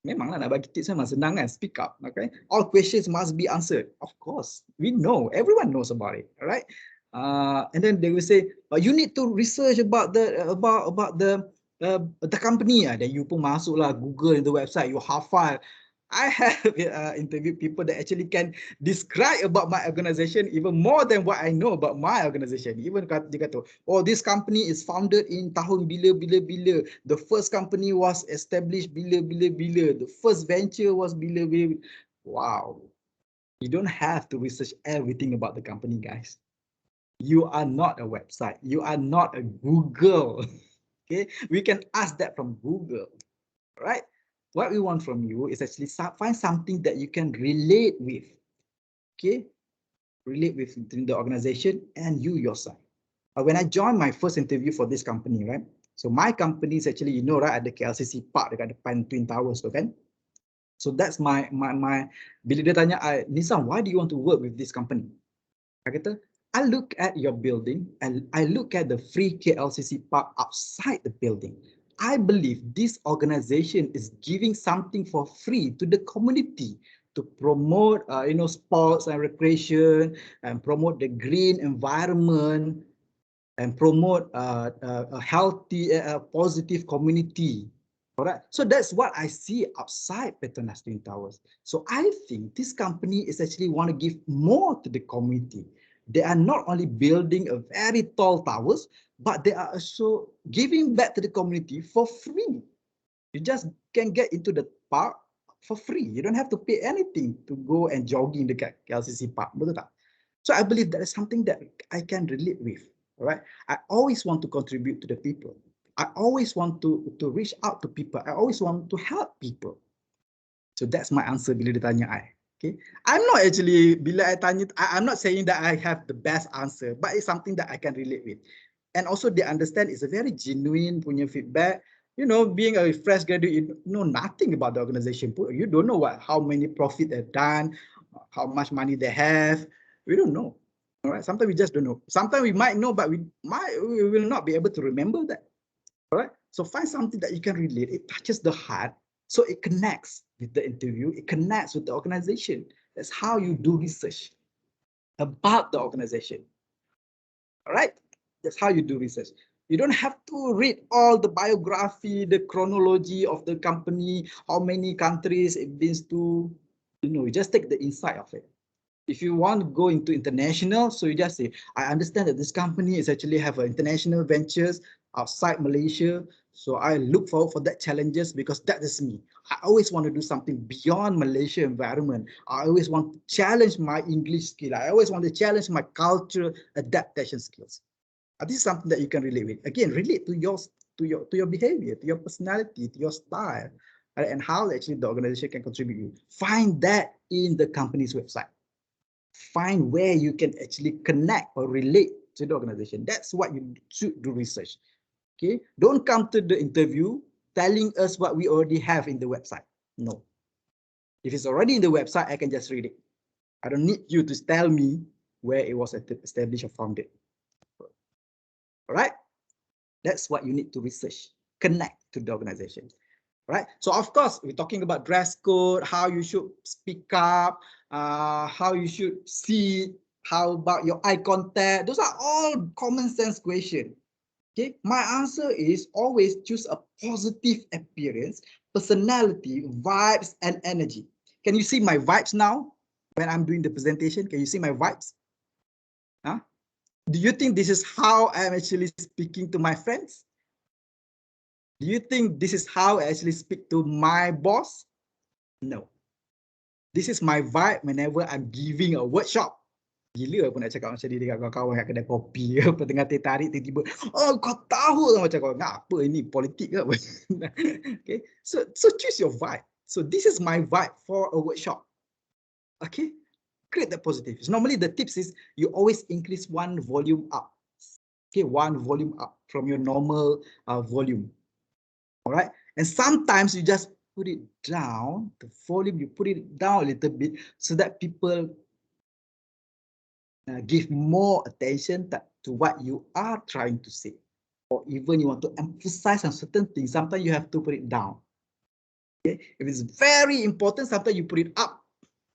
Memanglah nak bagi tips memang senang kan, speak up. Okay, all questions must be answered. Of course, we know, everyone knows about it. All right, and then they will say, you need to research about the company. Then you pun masuklah Google in the website, you hafal. I have interviewed people that actually can describe about my organization even more than what I know about my organization. Even dia kata, oh, this company is founded in tahun bila. The first company was established bila. The first venture was bila. Wow. You don't have to research everything about the company, guys. You are not a website. You are not a Google. Okay, we can ask that from Google, right? What we want from you is actually find something that you can relate with. Okay, relate with the organization and you yourself. When I joined my first interview for this company, right? So my company is actually, you know, right, at the KLCC Park dekat depan Twin Towers tu kan. So that's my bila dia tanya I, Nizam, why do you want to work with this company? I kata, I look at your building and I look at the free KLCC Park outside the building. I believe this organization is giving something for free to the community to promote, sports and recreation, and promote the green environment, and promote a healthy, positive community. All right. So that's what I see outside Petronas Twin Towers. So I think this company is actually want to give more to the community. They are not only building a very tall towers, but they are also giving back to the community for free. You just can get into the park for free. You don't have to pay anything to go and jogging the KLCC Park. Betul tak? So I believe that is something that I can relate with. All right. I always want to contribute to the people. I always want to reach out to people. I always want to help people. So that's my answer bila ditanya I. Okay, I'm not actually bila I tanya, I'm not saying that I have the best answer, but it's something that I can relate with. And also they understand it's a very genuine punya feedback. You know, being a fresh graduate, you know nothing about the organization. You don't know how many profit they've done, how much money they have. We don't know. All right. Sometimes we just don't know. Sometimes we might know, but we will not be able to remember that. All right. So find something that you can relate. It touches the heart. So it connects with the interview. It connects with the organization. That's how you do research about the organization. All right. That's how you do research. You don't have to read all the biography, the chronology of the company, how many countries it been to. You just take the insight of it. If you want to go into international, so you just say, I understand that this company is actually have international ventures outside Malaysia. So I look forward for that challenges because that is me. I always want to do something beyond Malaysia environment. I always want to challenge my English skill. I always want to challenge my cultural adaptation skills. This is something that you can relate with. Again, relate to your behavior, to your personality, to your style, right? And how actually the organization can contribute you. Find that in the company's website. Find where you can actually connect or relate to the organization. That's what you should do research. Okay, don't come to the interview telling us what we already have in the website. No. If it's already in the website, I can just read it. I don't need you to tell me where it was established or founded. All right, that's what you need to research. Connect to the organization. Right. So of course, we're talking about dress code, how you should speak up, how you should see, how about your eye contact. Those are all common sense questions. Okay, my answer is always choose a positive appearance, personality, vibes, and energy. Can you see my vibes now when I'm doing the presentation? Can you see my vibes? Huh? Do you think this is how I'm actually speaking to my friends? Do you think this is how I actually speak to my boss? No. This is my vibe whenever I'm giving a workshop. Gila aku nak cakap macam ni dekat kawan-kawan kat kedai kopi ke apa tengah tarik tiba-tiba, oh kau tahu macam kau ngapa ini politik ke apa. Okay, so choose your vibe. So this is my vibe for a workshop. Okay, create that positive. So normally the tips is you always increase one volume up. Okay, one volume up from your normal volume. All right. And sometimes you just put it down, the volume, you put it down a little bit so that people give more attention to what you are trying to say. Or even you want to emphasize on certain things, sometimes you have to put it down. Okay? If it's very important, sometimes you put it up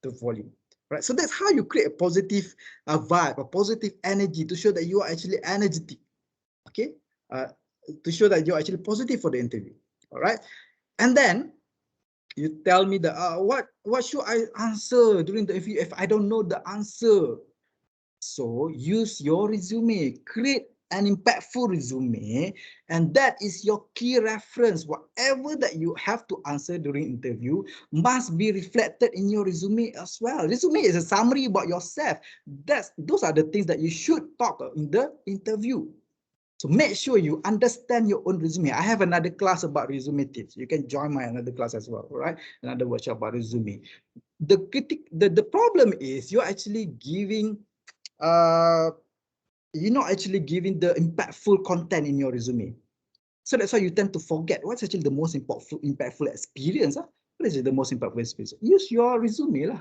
the volume. Right? So that's how you create a positive vibe, a positive energy to show that you are actually energetic. Okay? To show that you're actually positive for the interview. All right. And then you tell me that what should I answer during the interview if I don't know the answer? So use your resume, create an impactful resume, and that is your key reference. Whatever that you have to answer during interview must be reflected in your resume as well. Resume is a summary about yourself. Those are the things that you should talk in the interview. So make sure you understand your own resume. I have another class about resume tips. You can join my another class as well, all right? Another workshop about resume. The problem is you're actually giving you're not actually giving the impactful content in your resume. So that's why you tend to forget what's actually the most impactful experience. What is the most impactful experience? Use your resume lah.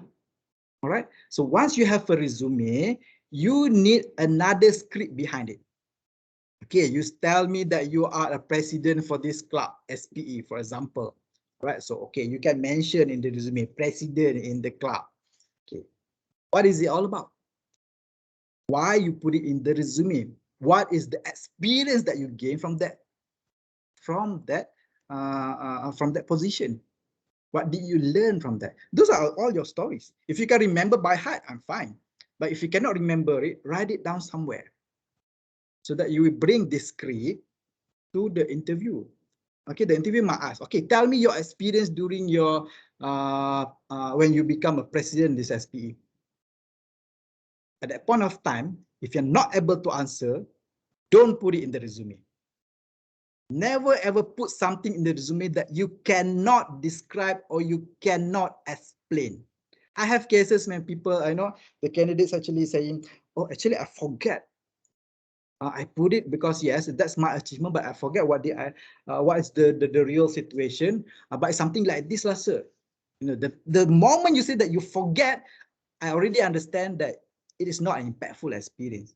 All right. So once you have a resume, you need another script behind it. Okay, you tell me that you are a president for this club, SPE, for example. Right. So okay, you can mention in the resume president in the club. Okay. What is it all about? Why you put it in the resume? What is the experience that you gain from that position? What did you learn from that? Those are all your stories. If you can remember by heart, I'm fine. But if you cannot remember it, write it down somewhere so that you will bring this script to the interview. Okay, the interview might ask, okay, tell me your experience during your when you become a president in this SPE. At that point of time, if you're not able to answer, don't put it in the resume. Never ever put something in the resume that you cannot describe or you cannot explain. I have cases when people, I know the candidates actually saying, oh, actually I forget. I put it because yes, that's my achievement, but I forget what is the real situation. But it's something like this, sir. You know, the moment you say that you forget, I already understand that it is not an impactful experience.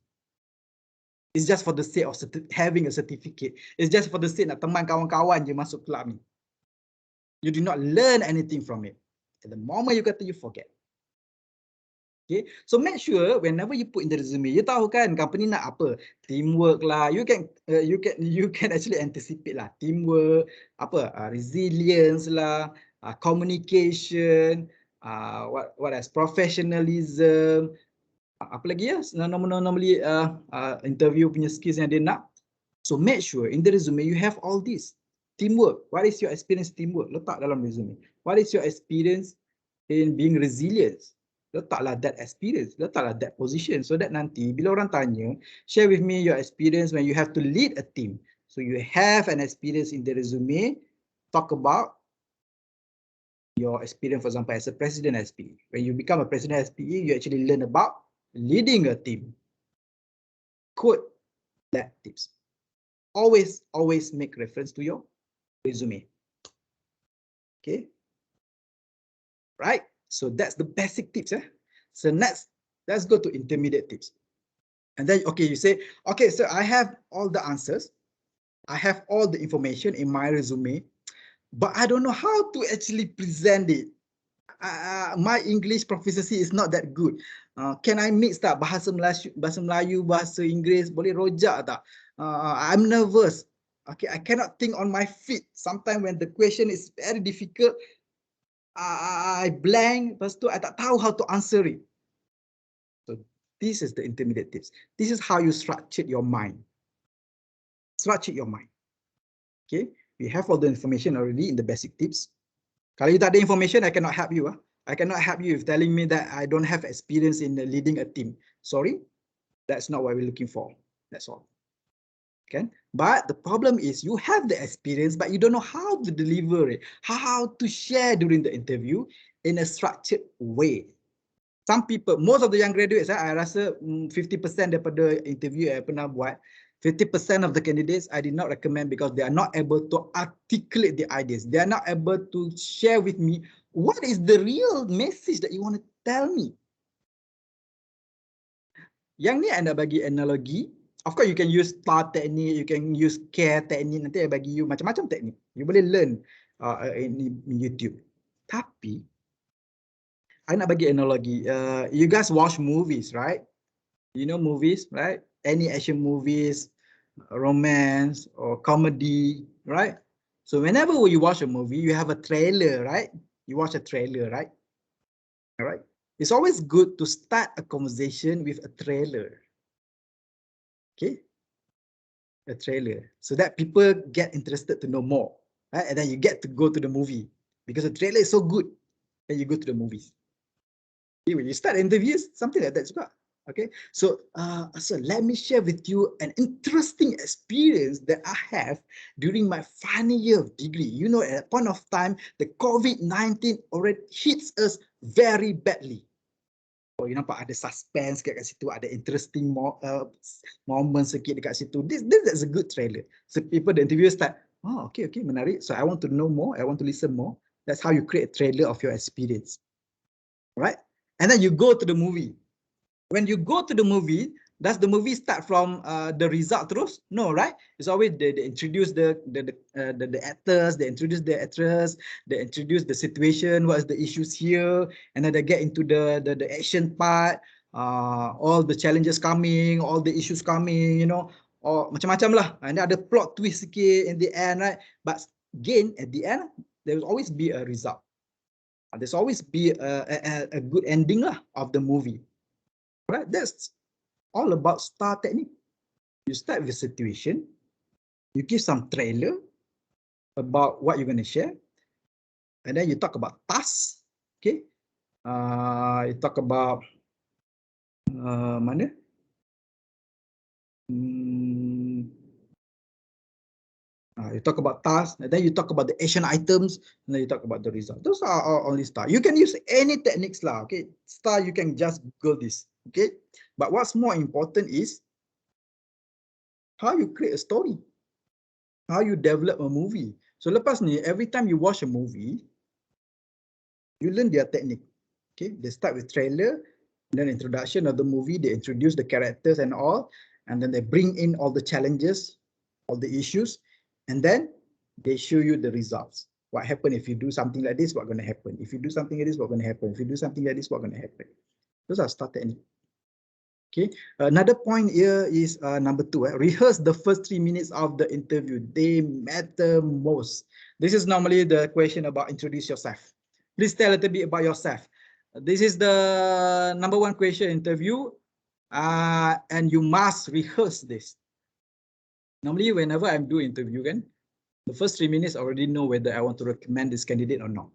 It's just for the sake of having a certificate. It's just for the sake nak teman kawan-kawan je masuk kelab ni. You do not learn anything from it. At the moment you kata you forget. Okay, so make sure whenever you put in the resume, you tahu kan company nak apa, teamwork lah. You can actually anticipate lah, teamwork, resilience lah, communication, what else, professionalism. Apa lagi ya, normally interview punya skills yang dia nak. So make sure in the resume you have all this. Teamwork, what is your experience teamwork? Letak dalam resume. What is your experience in being resilient? Letaklah that experience, letaklah that position, so that nanti bila orang tanya, share with me your experience when you have to lead a team. So you have an experience in the resume, talk about your experience, for example, as a president SPE. When you become a president SPE, you actually learn about leading a team. Quote that tips. Always make reference to your resume. Okay. Right. So that's the basic tips. So next, let's go to intermediate tips. And then, okay, you say, okay, so I have all the answers. I have all the information in my resume, but I don't know how to actually present it. My English proficiency is not that good. Can I mix tak bahasa Melayu, bahasa Inggeris, boleh rojak tak? I'm nervous. Okay, I cannot think on my feet. Sometimes when the question is very difficult, I blank, lepas tu I tak tahu how to answer it. So this is the intermediate tips. This is how you structure your mind. Structure your mind. Okay, we have all the information already in the basic tips. Kalau you tak ada information, I cannot help you. I cannot help you if telling me that I don't have experience in leading a team. Sorry, that's not what we're looking for. That's all. Okay, but the problem is you have the experience, but you don't know how to deliver it, how to share during the interview in a structured way. Some people, most of the young graduates, I rasa 50% daripada interview yang pernah buat, 50% of the candidates I did not recommend because they are not able to articulate the ideas. They are not able to share with me what is the real message that you want to tell me. Yang ni anda bagi analogi. Of course, you can use STAR technique, you can use CARE technique. Nanti I bagi you macam-macam teknik. You boleh learn in YouTube. Tapi, I nak bagi analogi. You guys watch movies, right? You know movies, right? Any action movies, romance or comedy, right? So whenever you watch a movie, you have a trailer, right? You watch a trailer, right? All right. It's always good to start a conversation with a trailer. Okay. A trailer, so that people get interested to know more, right? And then you get to go to the movie because the trailer is so good. Then you go to the movies. Okay, when you start interviews, something like that juga. Okay, so let me share with you an interesting experience that I have during my final year of degree. You know, at a point of time, the COVID-19 already hits us very badly. Oh, you nampak ada suspense kat situ, ada interesting moments sikit dekat situ. This is a good trailer. So people, the interviewer start, oh, okay, menarik. So I want to know more. I want to listen more. That's how you create a trailer of your experience. Right? And then you go to the movie. When you go to the movie, does the movie start from the result terus? No, right? It's always they introduce the actors, they introduce the actress, they introduce the situation, what's the issues here, and then they get into the action part, all the challenges coming, all the issues coming, you know, or macam-macam lah. And then ada plot twist sikit in the end, right? But again, at the end, there will always be a result. There's always be a good ending lah of the movie. Right? That's all about STAR technique. You start with a situation, you give some trailer about what you're going to share, and then you talk about tasks. Okay, you talk about mana? You talk about tasks, and then you talk about the action items, and then you talk about the result. Those are only STAR. You can use any techniques lah. Okay, STAR, you can just Google this. Okay, but what's more important is how you create a story, how you develop a movie. So lepas ni, every time you watch a movie, you learn their technique. Okay, they start with trailer, then introduction of the movie, they introduce the characters and all, and then they bring in all the challenges, all the issues, and then they show you the results. What happened if you do something like this, what's going to happen? If you do something like this, what's going to happen? If you do something like this, what's going to happen? Those are STAR technique. Okay, another point here is number 2. Rehearse the first 3 minutes of the interview. They matter most. This is normally the question about introduce yourself. Please tell a little bit about yourself. This is the number 1 question interview, and you must rehearse this. Normally, whenever I'm doing interview, the first 3 minutes I already know whether I want to recommend this candidate or not.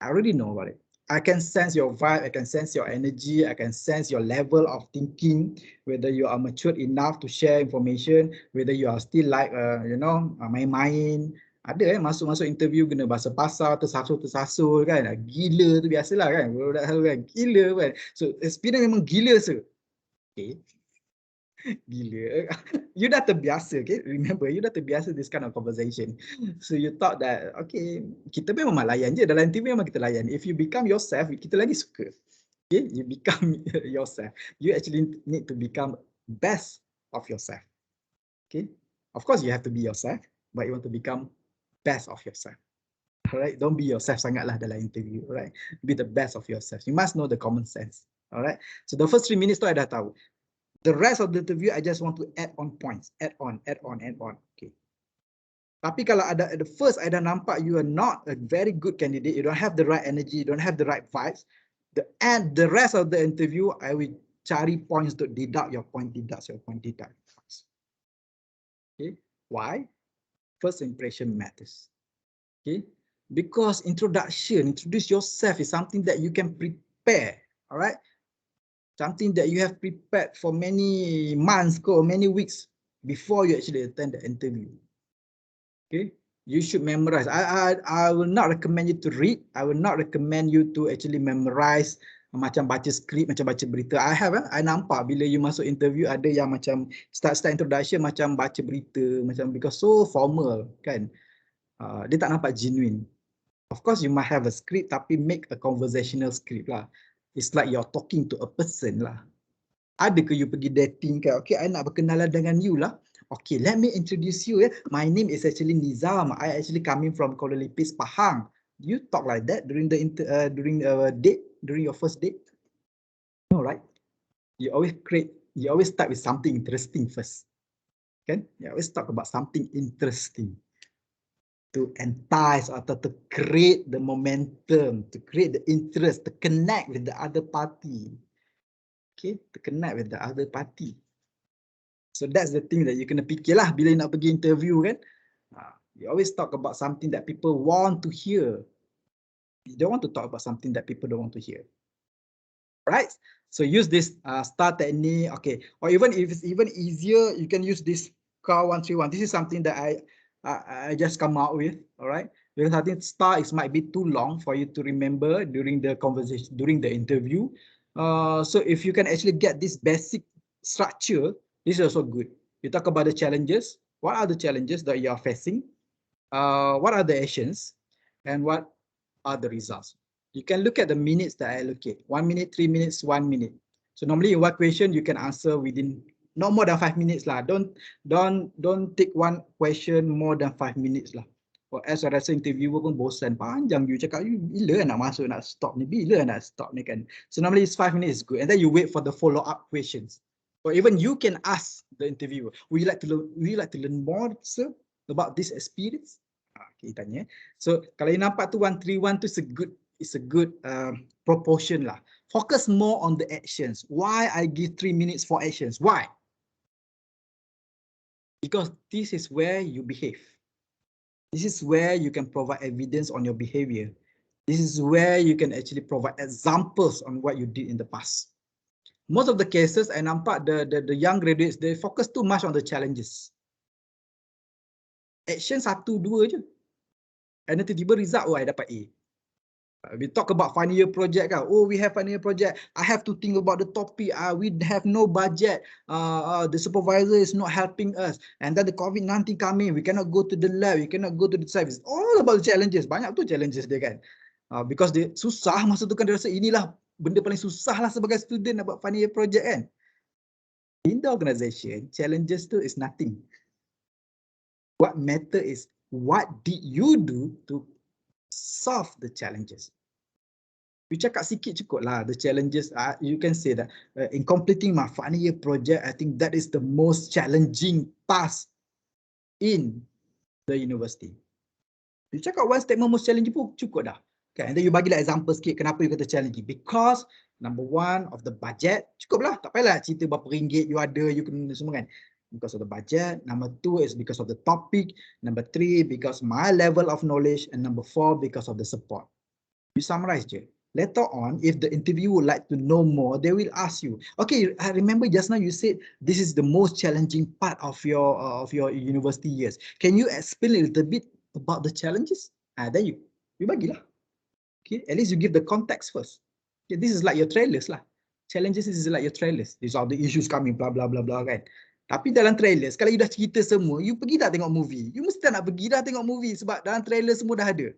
I already know about it. I can sense your vibe, I can sense your energy, I can sense your level of thinking, whether you are mature enough to share information, whether you are still like, main-main. Ada masuk-masuk interview kena bahasa pasar, tersasul kan. Gila tu biasalah kan. Budak kan. Gila kan. So experience memang gila sir. Okay. Gila. You dah terbiasa, okay? Remember, you dah terbiasa this kind of conversation. So you thought that, okay, kita memang layan je. Dalam TV memang kita layan. If you become yourself, kita lagi suka. Okay? You become yourself. You actually need to become best of yourself. Okay? Of course, you have to be yourself, but you want to become best of yourself. Alright? Don't be yourself sangatlah dalam interview. Alright? Be the best of yourself. You must know the common sense. Alright? So the first 3 minutes tu I dah tahu. The rest of the interview, I just want to add on points. Add on. Okay. Tapi kalau ada at the first, I dah nampak you are not a very good candidate. You don't have the right energy. You don't have the right vibes. The rest of the interview, I will cari points to deduct your point, deduct your point, deduct your points. Okay. Why? First impression matters. Okay. Because introduce yourself is something that you can prepare. All right. Something that you have prepared for many months or many weeks before you actually attend the interview. Okay, you should memorize. I will not recommend you to read. I will not recommend you to actually memorize macam baca skrip, macam baca berita. I nampak bila you masuk interview ada yang macam start introduction macam baca berita, macam because so formal kan. Dia tak nampak genuine. Of course you might have a script tapi make a conversational script lah. It's like you're talking to a person lah. Ada ke you pergi dating kan? Okay, I nak berkenalan dengan you lah. Okay, let me introduce you. My name is actually Nizam. I actually coming from Kuala Lumpur, Pahang. You talk like that during the date, during your first date? No, right? You always start with something interesting first. Kan? You always talk about something interesting to entice atau to create the momentum, to create the interest, to connect with the other party. Okay, to connect with the other party. So that's the thing that you kena fikir lah bila you nak pergi interview kan. You always talk about something that people want to hear. You don't want to talk about something that people don't want to hear. Right? So use this STAR technique. Okay, or even if it's even easier, you can use this CAR 131. This is something that I just come out with. All right, because I think STAR might be too long for you to remember during the conversation, during the interview. So if you can actually get this basic structure, this is also good. You talk about the challenges. What are the challenges that you are facing? What are the actions? And what are the results? You can look at the minutes that I allocate. 1 minute, 3 minutes, 1 minute. So normally in one question you can answer within no more than 5 minutes lah. Don't take one question more than 5 minutes lah. Or as I rasa interviewer pun bosan, panjang you cakap, you bila nak masuk, nak stop ni, bila nak stop ni kan. So normally it's 5 minutes is good, and then you wait for the follow up questions. Or even you can ask the interviewer, would you like to learn more, sir, about this experience? Okay, tanya. So kalau you nampak tu 131 tu it's a good proportion lah. Focus more on the actions. Why I give 3 minutes for actions? Why? Because this is where you behave. This is where you can provide evidence on your behavior. This is where you can actually provide examples on what you did in the past. Most of the cases, I nampak the young graduates, they focus too much on the challenges. Action 1, 2 je. And then tiba-tiba result, I dapat A. We talk about final year project kan. Oh, we have final year project. I have to think about the topic. We have no budget. The supervisor is not helping us. And then the COVID-19 coming. We cannot go to the lab. We cannot go to the service. All about the challenges. Banyak tu challenges dia kan. Because dia susah masa tu kan, dia rasa inilah benda paling susah lah sebagai student nak buat final year project kan. In the organisation, challenges tu is nothing. What matter is what did you do to solve the challenges. You cakap sikit cukup lah the challenges. You can say that in completing my final year project, I think that is the most challenging task in the university. You cakap one statement most challenging pun cukup dah. Okay, and then you bagilah example sikit kenapa you kata challenging. Because number one of the budget, cukup lah. Tak payahlah cerita berapa ringgit you ada, you kena semua kan. Because of the budget. Number 2 is because of the topic. Number 3 because my level of knowledge. And number 4 because of the support. You summarize je. Later on, if the interview would like to know more, they will ask you. Okay, I remember just now you said this is the most challenging part of your university years. Can you explain a little bit about the challenges? Then you bagilah. Okay, at least you give the context first. Okay, this is like your trailers lah. Challenges is like your trailers. These are the issues coming, blah blah blah blah kan. Tapi dalam trailers, kalau you dah cerita semua, you pergi dah tengok movie. You mesti nak pergi dah tengok movie sebab dalam trailer semua dah ada.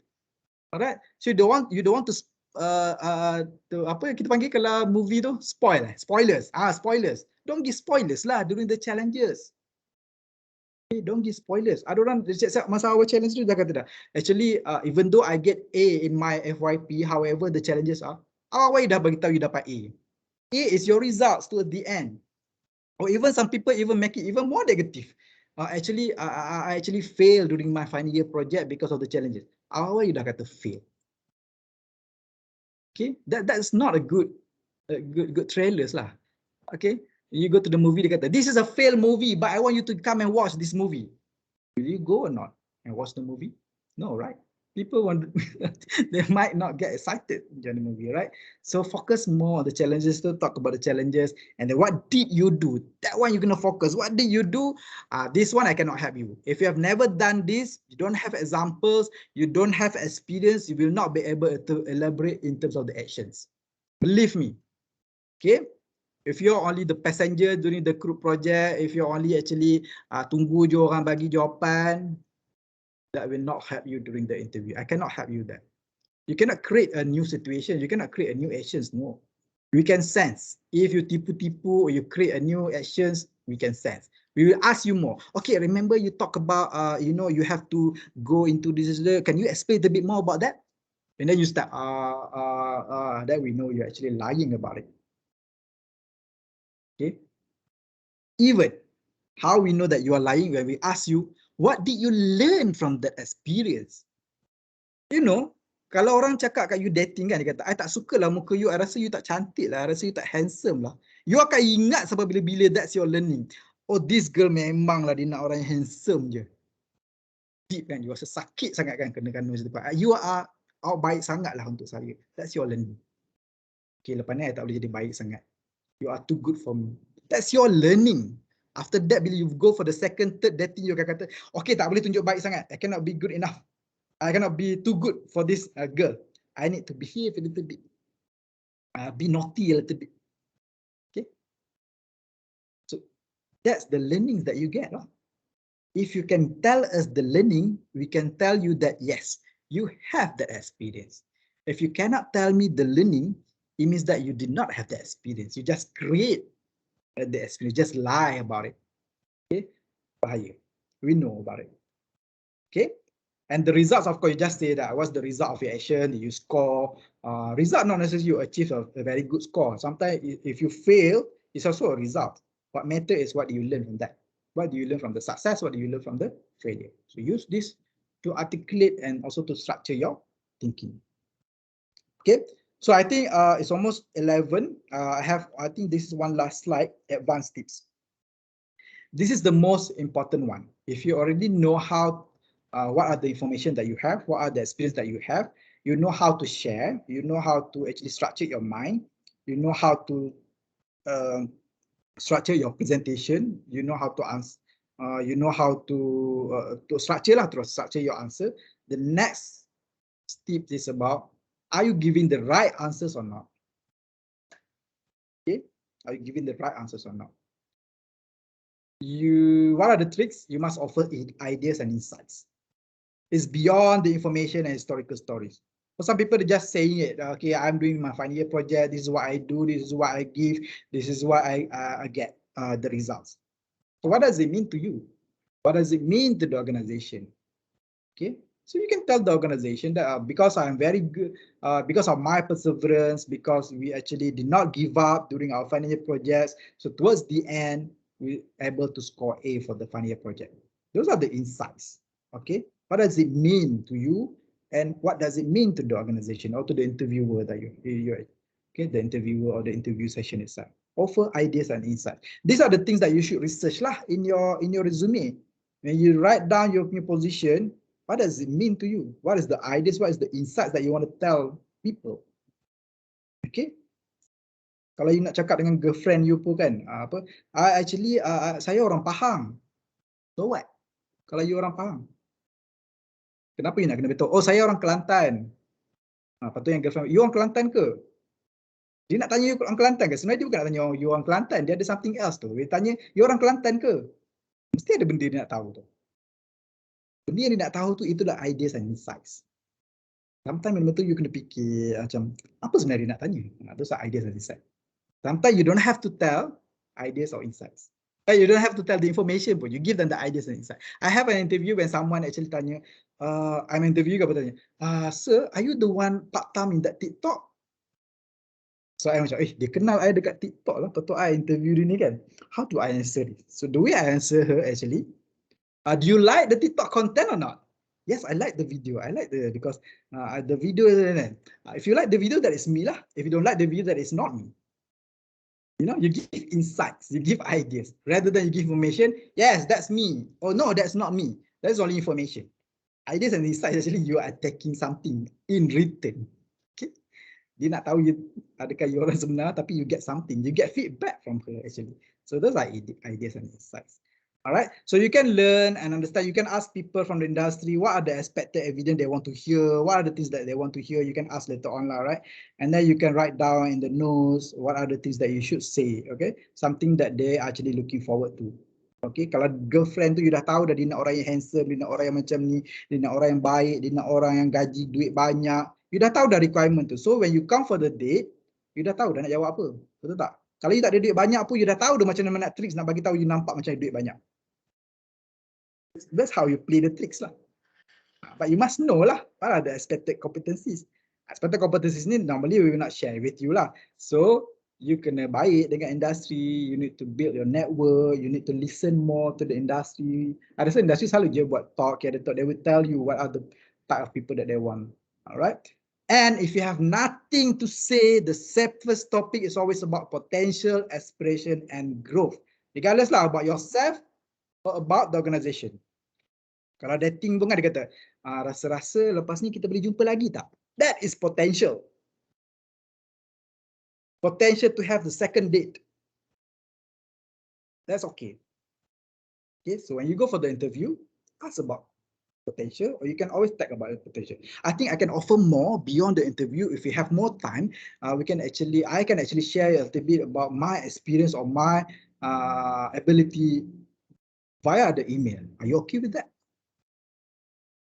Alright, so you don't want to apa yang kita panggil kalau movie tu spoilers. Spoilers. Don't give spoilers lah during the challenges. Okay, don't give spoilers. Ada orang masa awal challenge tu dah kata dah. Actually, even though I get A in my FYP, however the challenges are, awal dah bagi tahu you dapat A. A is your results to the end. Or even some people even make it even more negative. Actually, I actually failed during my final year project because of the challenges. Awal you dah kata fail. Okay, that's not a good trailers lah. Okay, you go to the movie, they kata, this is a failed movie, but I want you to come and watch this movie. Will you go or not and watch the movie? No, right? People want they might not get excited during the movie, right? So focus more on the challenges, to talk about the challenges, and then what did you do? That one you're gonna focus. What did you do? This one I cannot help you. If you have never done this, you don't have examples, you don't have experience, you will not be able to elaborate in terms of the actions. Believe me. Okay. If you're only the passenger during the group project, if you're only actually tunggu je orang bagi jawapan, that will not help you during the interview. I cannot help you that. You cannot create a new situation. You cannot create a new actions. No. We can sense. If you tipu-tipu or you create a new actions, we can sense. We will ask you more. Okay, remember you talk about, you have to go into this. Can you explain a bit more about that? And then you start, then we know you're actually lying about it. Okay. Even how we know that you are lying when we ask you, what did you learn from that experience? You know, kalau orang cakap kat you dating kan, dia kata, I tak suka lah muka you, I rasa you tak cantik lah, I rasa you tak handsome lah. You akan ingat sampai bila-bila, that's your learning. Oh, this girl memang lah dia nak orang yang handsome je. Deep kan, you rasa sakit sangat kan kena tempat. You are baik sangat lah untuk saya. That's your learning. Okay, lepas ni I tak boleh jadi baik sangat. You are too good for me. That's your learning. After that, bila you go for the second, third dating, you akan kata, okay, tak boleh tunjuk baik sangat. I cannot be good enough. I cannot be too good for this girl. I need to behave a little bit. Be naughty a little bit. Okay. So that's the learnings that you get. If you can tell us the learning, we can tell you that, yes, you have that experience. If you cannot tell me the learning, it means that you did not have the experience. You just create the experience, just lie about it. Okay. Bahaya. We know about it. Okay. And the results, of course, you just say that what's the result of your action, you score. Result not necessarily you achieve a very good score. Sometimes if you fail, it's also a result. What matters is what do you learn from that. What do you learn from the success? What do you learn from the failure? So use this to articulate and also to structure your thinking. Okay, so I think it's almost 11. I think this is one last slide, advanced tips. This is the most important one. If you already know how what are the information that you have, what are the experience that you have, you know how to share, you know how to actually structure your mind, you know how to structure your presentation, you know how to answer, you know how to structure your answer. The next step is about, are you giving the right answers or not? Okay, are you giving the right answers or not? What are the tricks? You must offer ideas and insights. It's beyond the information and historical stories. For some people, they're just saying it. Okay, I'm doing my final year project. This is what I do. This is what I give. This is what I get the results. So what does it mean to you? What does it mean to the organization? Okay, so you can tell the organization that because I'm very good, because of my perseverance, because we actually did not give up during our final year projects. So towards the end, we're able to score A for the final year project. Those are the insights. Okay. What does it mean to you, and what does it mean to the organization or to the interviewer that you're okay, the interviewer or the interview session itself? Offer ideas and insights. These are the things that you should research lah in your resume. When you write down your position, what does it mean to you? What is the ideas? What is the insights that you want to tell people? Okay. Kalau you nak cakap dengan girlfriend you pun kan, actually saya orang Pahang. So what? Kalau you orang Pahang, kenapa you nak kena beritahu? Oh, saya orang Kelantan. Lepas tu yang girlfriend, you orang Kelantan ke? Dia nak tanya you orang Kelantan ke? Sebenarnya dia bukan nak tanya you orang Kelantan. Dia ada something else tu. Dia tanya, you orang Kelantan ke? Mesti ada benda dia nak tahu tu. Benda yang dia nak tahu tu, itulah ideas and insights. Sometimes betul you kena fikir macam, apa sebenarnya dia nak tanya? Those are ideas and insights. Sometimes you don't have to tell ideas or insights. You don't have to tell the information, but you give them the ideas and insights. I have an interview when someone actually tanya, I'm interviewing, apa tanya, sir, are you the one part-time in that TikTok? So I macam, dia kenal I dekat TikTok lah, betul I interview dia ni kan. How do I answer this? So the way I answer her actually, do you like the TikTok content or not? Yes, I like the video. I like because the video, if you like the video, that is me lah. If you don't like the video, that is not me. You know, you give insights, you give ideas, rather than you give information. Yes, that's me. Oh no, that's not me. That's only information. Ideas and insights, actually you are taking something in written. Okay, dia nak tahu you adakah you orang sebenar, tapi you get something, you get feedback from her actually. So those are ideas and insights. All right, so you can learn and understand. You can ask people from the industry what are the expected evidence they want to hear, what are the things that they want to hear. You can ask later on, right? And then you can write down in the notes what are the things that you should say. Okay, something that they actually looking forward to. Okay, kalau girlfriend tu you dah tahu dah dia nak orang yang handsome, dia nak orang yang macam ni, dia nak orang yang baik, dia nak orang yang gaji duit banyak. You dah tahu dah requirement tu. So when you come for the date, you dah tahu dah nak jawab apa. Betul tak? Kalau you tak ada duit banyak pun, you dah tahu dah macam mana nak tricks nak bagi tahu you nampak macam duit banyak. That's how you play the tricks lah. But you must know lah, what are the expected competencies. Expected competencies ni normally we will not share with you lah. So, you kena baik dengan industri, you need to build your network, you need to listen more to the industry. Ada rasa industri selalu je buat talk, they will tell you what are the type of people that they want. Alright. And if you have nothing to say, the safest topic is always about potential, aspiration and growth. Regardless lah about yourself or about the organization. Kalau dating pun kan dia kata, rasa-rasa lepas ni kita boleh jumpa lagi tak? That is potential. Potential to have the second date. That's okay. Okay, so when you go for the interview, ask about potential, or you can always talk about the potential. I think I can offer more beyond the interview. If we have more time, I can actually share a little bit about my experience or my ability via the email. Are you okay with that?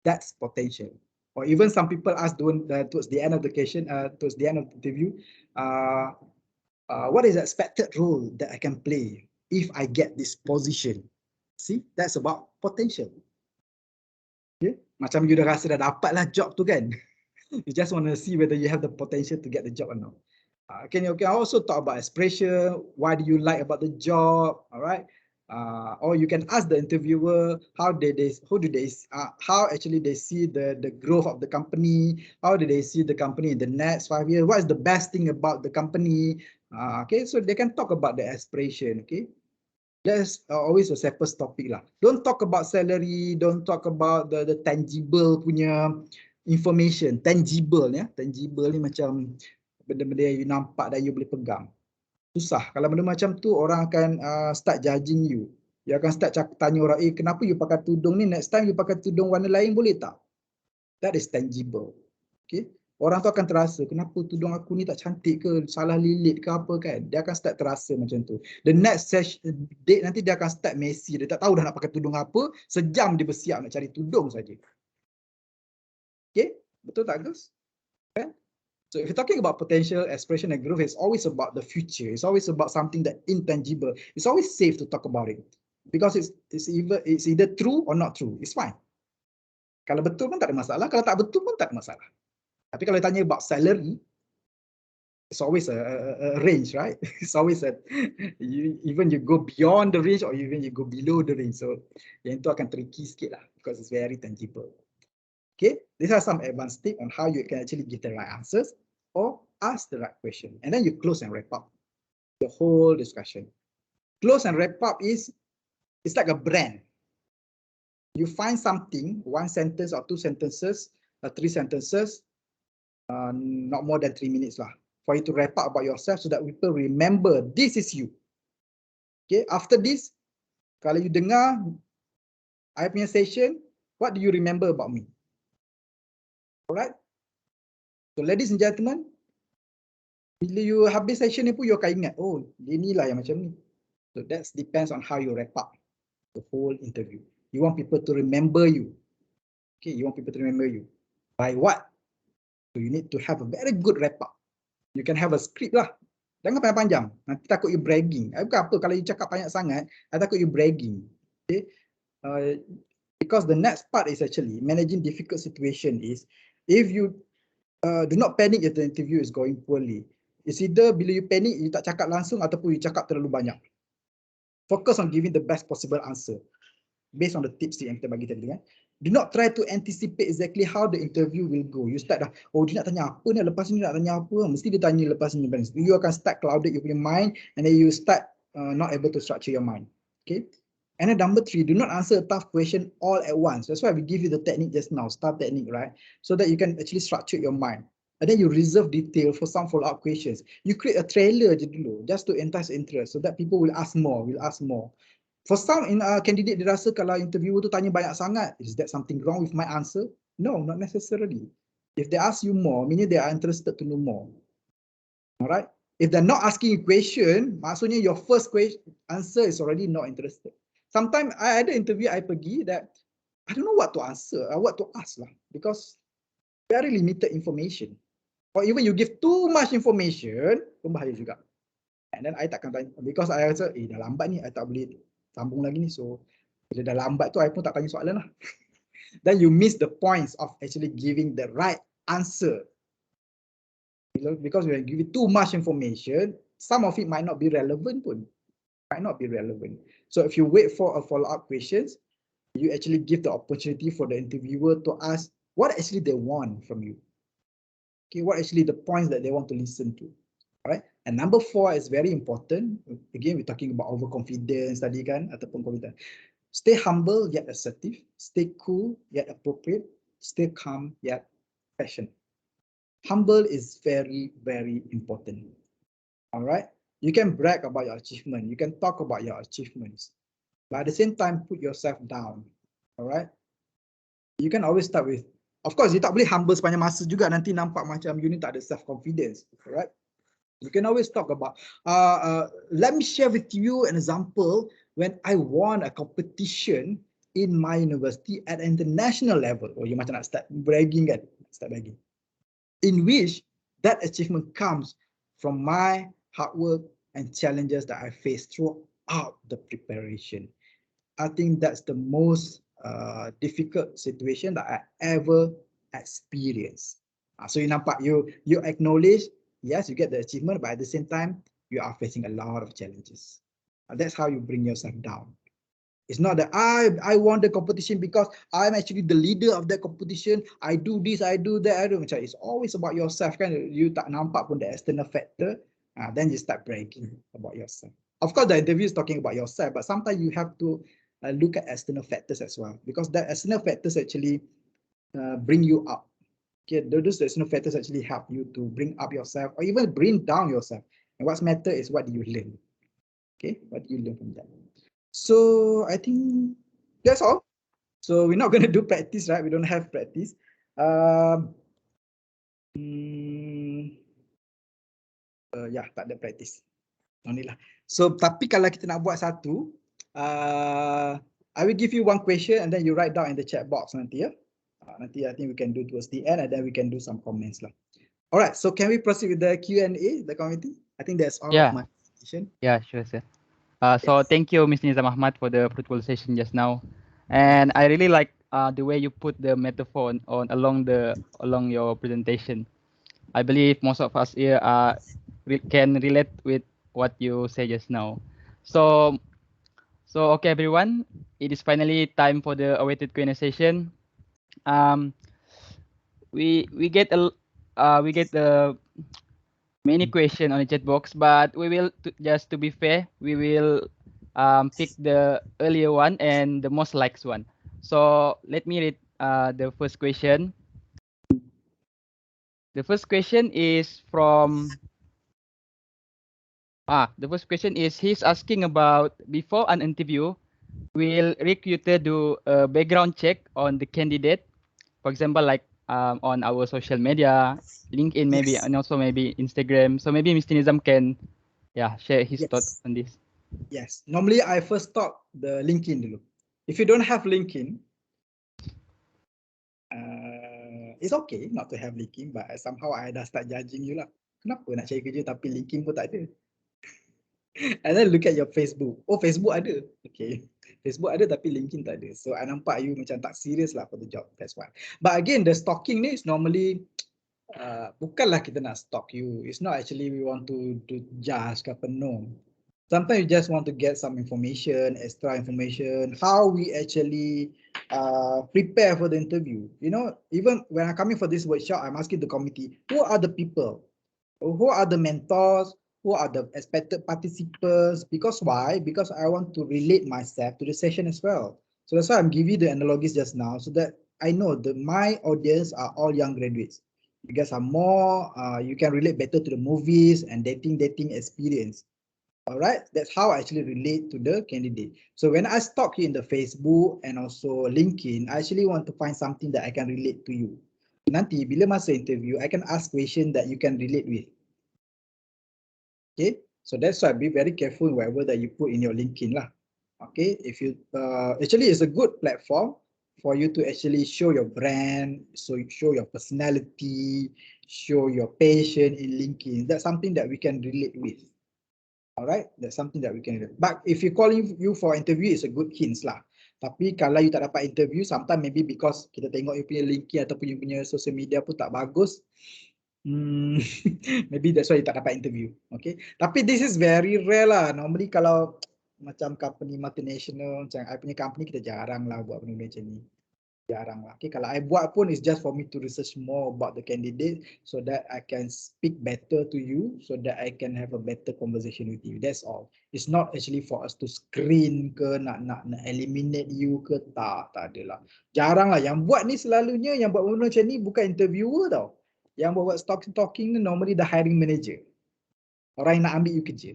That's potential. Or even some people ask towards the end of the question, towards the end of the interview, what is the expected role that I can play if I get this position? See, that's about potential. Okay? Macam you dah rasa dah dapat lah job tu kan. You just want to see whether you have the potential to get the job or not. Can you also talk about aspiration? Why do you like about the job? All right. Or you can ask the interviewer how actually they see the growth of the company, how do they see the company in the next 5 years, what is the best thing about the company. Okay, so they can talk about the aspiration. Okay, that's always a separate topic lah. Don't talk about salary, don't talk about the tangible punya information. Tangible ya, tangible ni macam benda-benda yang you nampak dan you boleh pegang. Susah. Kalau benda macam tu, orang akan start judging you. Dia akan start tanya orang, kenapa you pakai tudung ni? Next time you pakai tudung warna lain boleh tak? That is tangible. Okay. Orang tu akan terasa, kenapa tudung aku ni tak cantik ke? Salah lilit ke apa kan? Dia akan start terasa macam tu. The next session, date nanti dia akan start messy. Dia tak tahu dah nak pakai tudung apa. Sejam dia bersiap nak cari tudung saja. Okay. Betul tak Gus? Kan? So if you're talking about potential, aspiration and growth, it's always about the future. It's always about something that intangible. It's always safe to talk about it because it's either true or not true. It's fine. Kalau betul pun tak ada masalah. Kalau tak betul pun tak ada masalah. Tapi kalau tanya about salary, it's always a range, right? It's always even you go beyond the range or even you go below the range. So yang itu akan tricky sikit lah because it's very tangible. Okay, these are some advanced tips on how you can actually give the right answers or ask the right question. And then you close and wrap up the whole discussion. Close and wrap up it's like a brand. You find something, one sentence or two sentences, or three sentences, not more than 3 minutes lah, for you to wrap up about yourself so that people remember this is you. Okay, after this, kalau you dengar I punya session, what do you remember about me? Alright. So ladies and gentlemen, bila you habis session ni pun you akan ingat, oh dia ni lah yang macam ni. So that depends on how you wrap up the whole interview. You want people to remember you. Okay, you want people to remember you. By what? So you need to have a very good wrap up. You can have a script lah. Jangan panjang-panjang. Nanti takut you bragging. Bukan apa, kalau you cakap banyak sangat, I takut you bragging. Okay. Because the next part is actually managing difficult situation is, if you do not panic if the interview is going poorly. It's either bila you panic, you tak cakap langsung ataupun you cakap terlalu banyak. Focus on giving the best possible answer based on the tips yang kita bagi tadi kan. Do not try to anticipate exactly how the interview will go. You start dah, oh dia nak tanya apa ni, lepas ni nak tanya apa, mesti dia tanya lepas ni. You akan start clouded your mind and then you start not able to structure your mind. Okay. And then number 3, do not answer a tough question all at once. That's why we give you the technique just now, STAR technique, right? So that you can actually structure your mind. And then you reserve detail for some follow-up questions. You create a trailer je dulu, just to entice interest, so that people will ask more, For some candidate, dia rasa kalau interviewer tu tanya banyak sangat, is that something wrong with my answer? No, not necessarily. If they ask you more, meaning they are interested to know more. Alright? If they're not asking you question, maksudnya your first question answer is already not interested. Sometimes I ada interview I pergi that I don't know what to answer, what to ask lah, because very limited information. Or even you give too much information, pun bahaya juga. And then I takkan tanya, because I rasa, dah lambat ni, I tak boleh sambung lagi ni. So, bila dah lambat tu, I pun tak tanya soalan lah. Then you miss the points of actually giving the right answer. Because when you give it too much information, some of it might not be relevant pun. Might not be relevant. So if you wait for a follow-up questions, you actually give the opportunity for the interviewer to ask what actually they want from you. Okay, what actually the points that they want to listen to. All right. And number 4 is very important. Again, we're talking about overconfidence tadi kan, ataupun confidence. Stay humble yet assertive. Stay cool yet appropriate. Stay calm yet passionate. Humble is very, very important. All right. You can brag about your achievement. You can talk about your achievements. But at the same time, put yourself down. All right. You can always start with, of course, you tak boleh humble sepanjang masa juga, nanti nampak macam you ni tak ada self-confidence. All right. You can always talk about, let me share with you an example when I won a competition in my university at international level. Oh, you macam nak start bragging kan? Start bragging. In which that achievement comes from my hard work and challenges that I faced throughout the preparation. I think that's the most difficult situation that I ever experienced. So you nampak, you acknowledge, yes, you get the achievement, but at the same time, you are facing a lot of challenges. That's how you bring yourself down. It's not that I won the competition because I'm actually the leader of that competition. I do this, I do that. It's always about yourself. Kan? You tak nampak pun the external factor. Then you start bragging about yourself. Of course, the interview is talking about yourself, but sometimes you have to look at external factors as well, because that external factors actually bring you up. Okay, those external factors actually help you to bring up yourself or even bring down yourself. And what's matter is what do you learn. Okay, what do you learn from that? So I think that's all. So we're not going to do practice, right? We don't have practice. Yeah, tak ada practice. Inilah. So tapi kalau kita nak buat satu, I will give you one question and then you write down in the chat box nanti ya. Nanti I think we can do towards the end and then we can do some comments lah. Alright, so can we proceed with the Q&A, the committee? I think that's all of my presentation. Yeah, sure, sir. So thank you, Mr. Nizam Ahmad, for the fruitful session just now, and I really like the way you put the metaphor on along your presentation. I believe most of us here can relate with what you say just now. So okay, everyone, it is finally time for the awaited Q&A session. We get many questions on the chat box, but we will just to be fair, we will pick the earlier one and the most liked one. So let me read the first question. The first question is from the first question is he's asking about, before an interview, will recruiter do a background check on the candidate, for example, like on our social media, LinkedIn maybe, and also maybe Instagram. So maybe Mr. Nizam can share his thoughts on this. Yes, normally I first talk the LinkedIn dulu. If you don't have LinkedIn, it's okay not to have LinkedIn, but somehow I dah start judging you lah. Kenapa nak cari kerja tapi LinkedIn pun tak ada? And then look at your Facebook. Oh, Facebook ada. Okay. Facebook ada tapi LinkedIn tak ada. So I nampak you macam tak serious lah for the job. That's why. But again, the stalking ni is normally bukanlah kita nak stalk you. It's not actually we want to judge ke apa, no. Sometimes you just want to get some information, extra information, how we actually prepare for the interview. You know, even when I'm coming for this workshop, I'm asking the committee, who are the people? Who are the mentors? Who are the expected participants? Because why? Because I want to relate myself to the session as well. So that's why I'm giving the analogies just now, so that I know that my audience are all young graduates. You guys are more, you can relate better to the movies and dating experience. All right, that's how I actually relate to the candidate. So when I stalk you in the Facebook and also LinkedIn, I actually want to find something that I can relate to you. Nanti bila masa interview, I can ask question that you can relate with. Okay, so that's why be very careful in whatever that you put in your LinkedIn lah. Okay, if you actually it's a good platform for you to actually show your brand, so show your personality, show your passion in LinkedIn. That's something that we can relate with. Alright, that's something that we can do. But if you calling you for interview, it's a good hints lah. Tapi kalau you tak dapat interview, sometimes maybe because kita tengok you punya LinkedIn ataupun you punya social media pun tak bagus, maybe that's why you tak dapat interview. Okay, tapi this is very rare lah. Normally kalau macam company multinational, macam I punya company, kita jarang lah buat benda macam ni. Jarang lah. Okay, kalau I buat pun is just for me to research more about the candidate so that I can speak better to you, so that I can have a better conversation with you. That's all. It's not actually for us to screen ke, nak eliminate you ke, tak ada lah. Jarang lah. Yang buat ni selalunya, yang buat benda macam ni bukan interviewer tau. Yang buat talking ni normally the hiring manager. Orang yang nak ambil you kerja.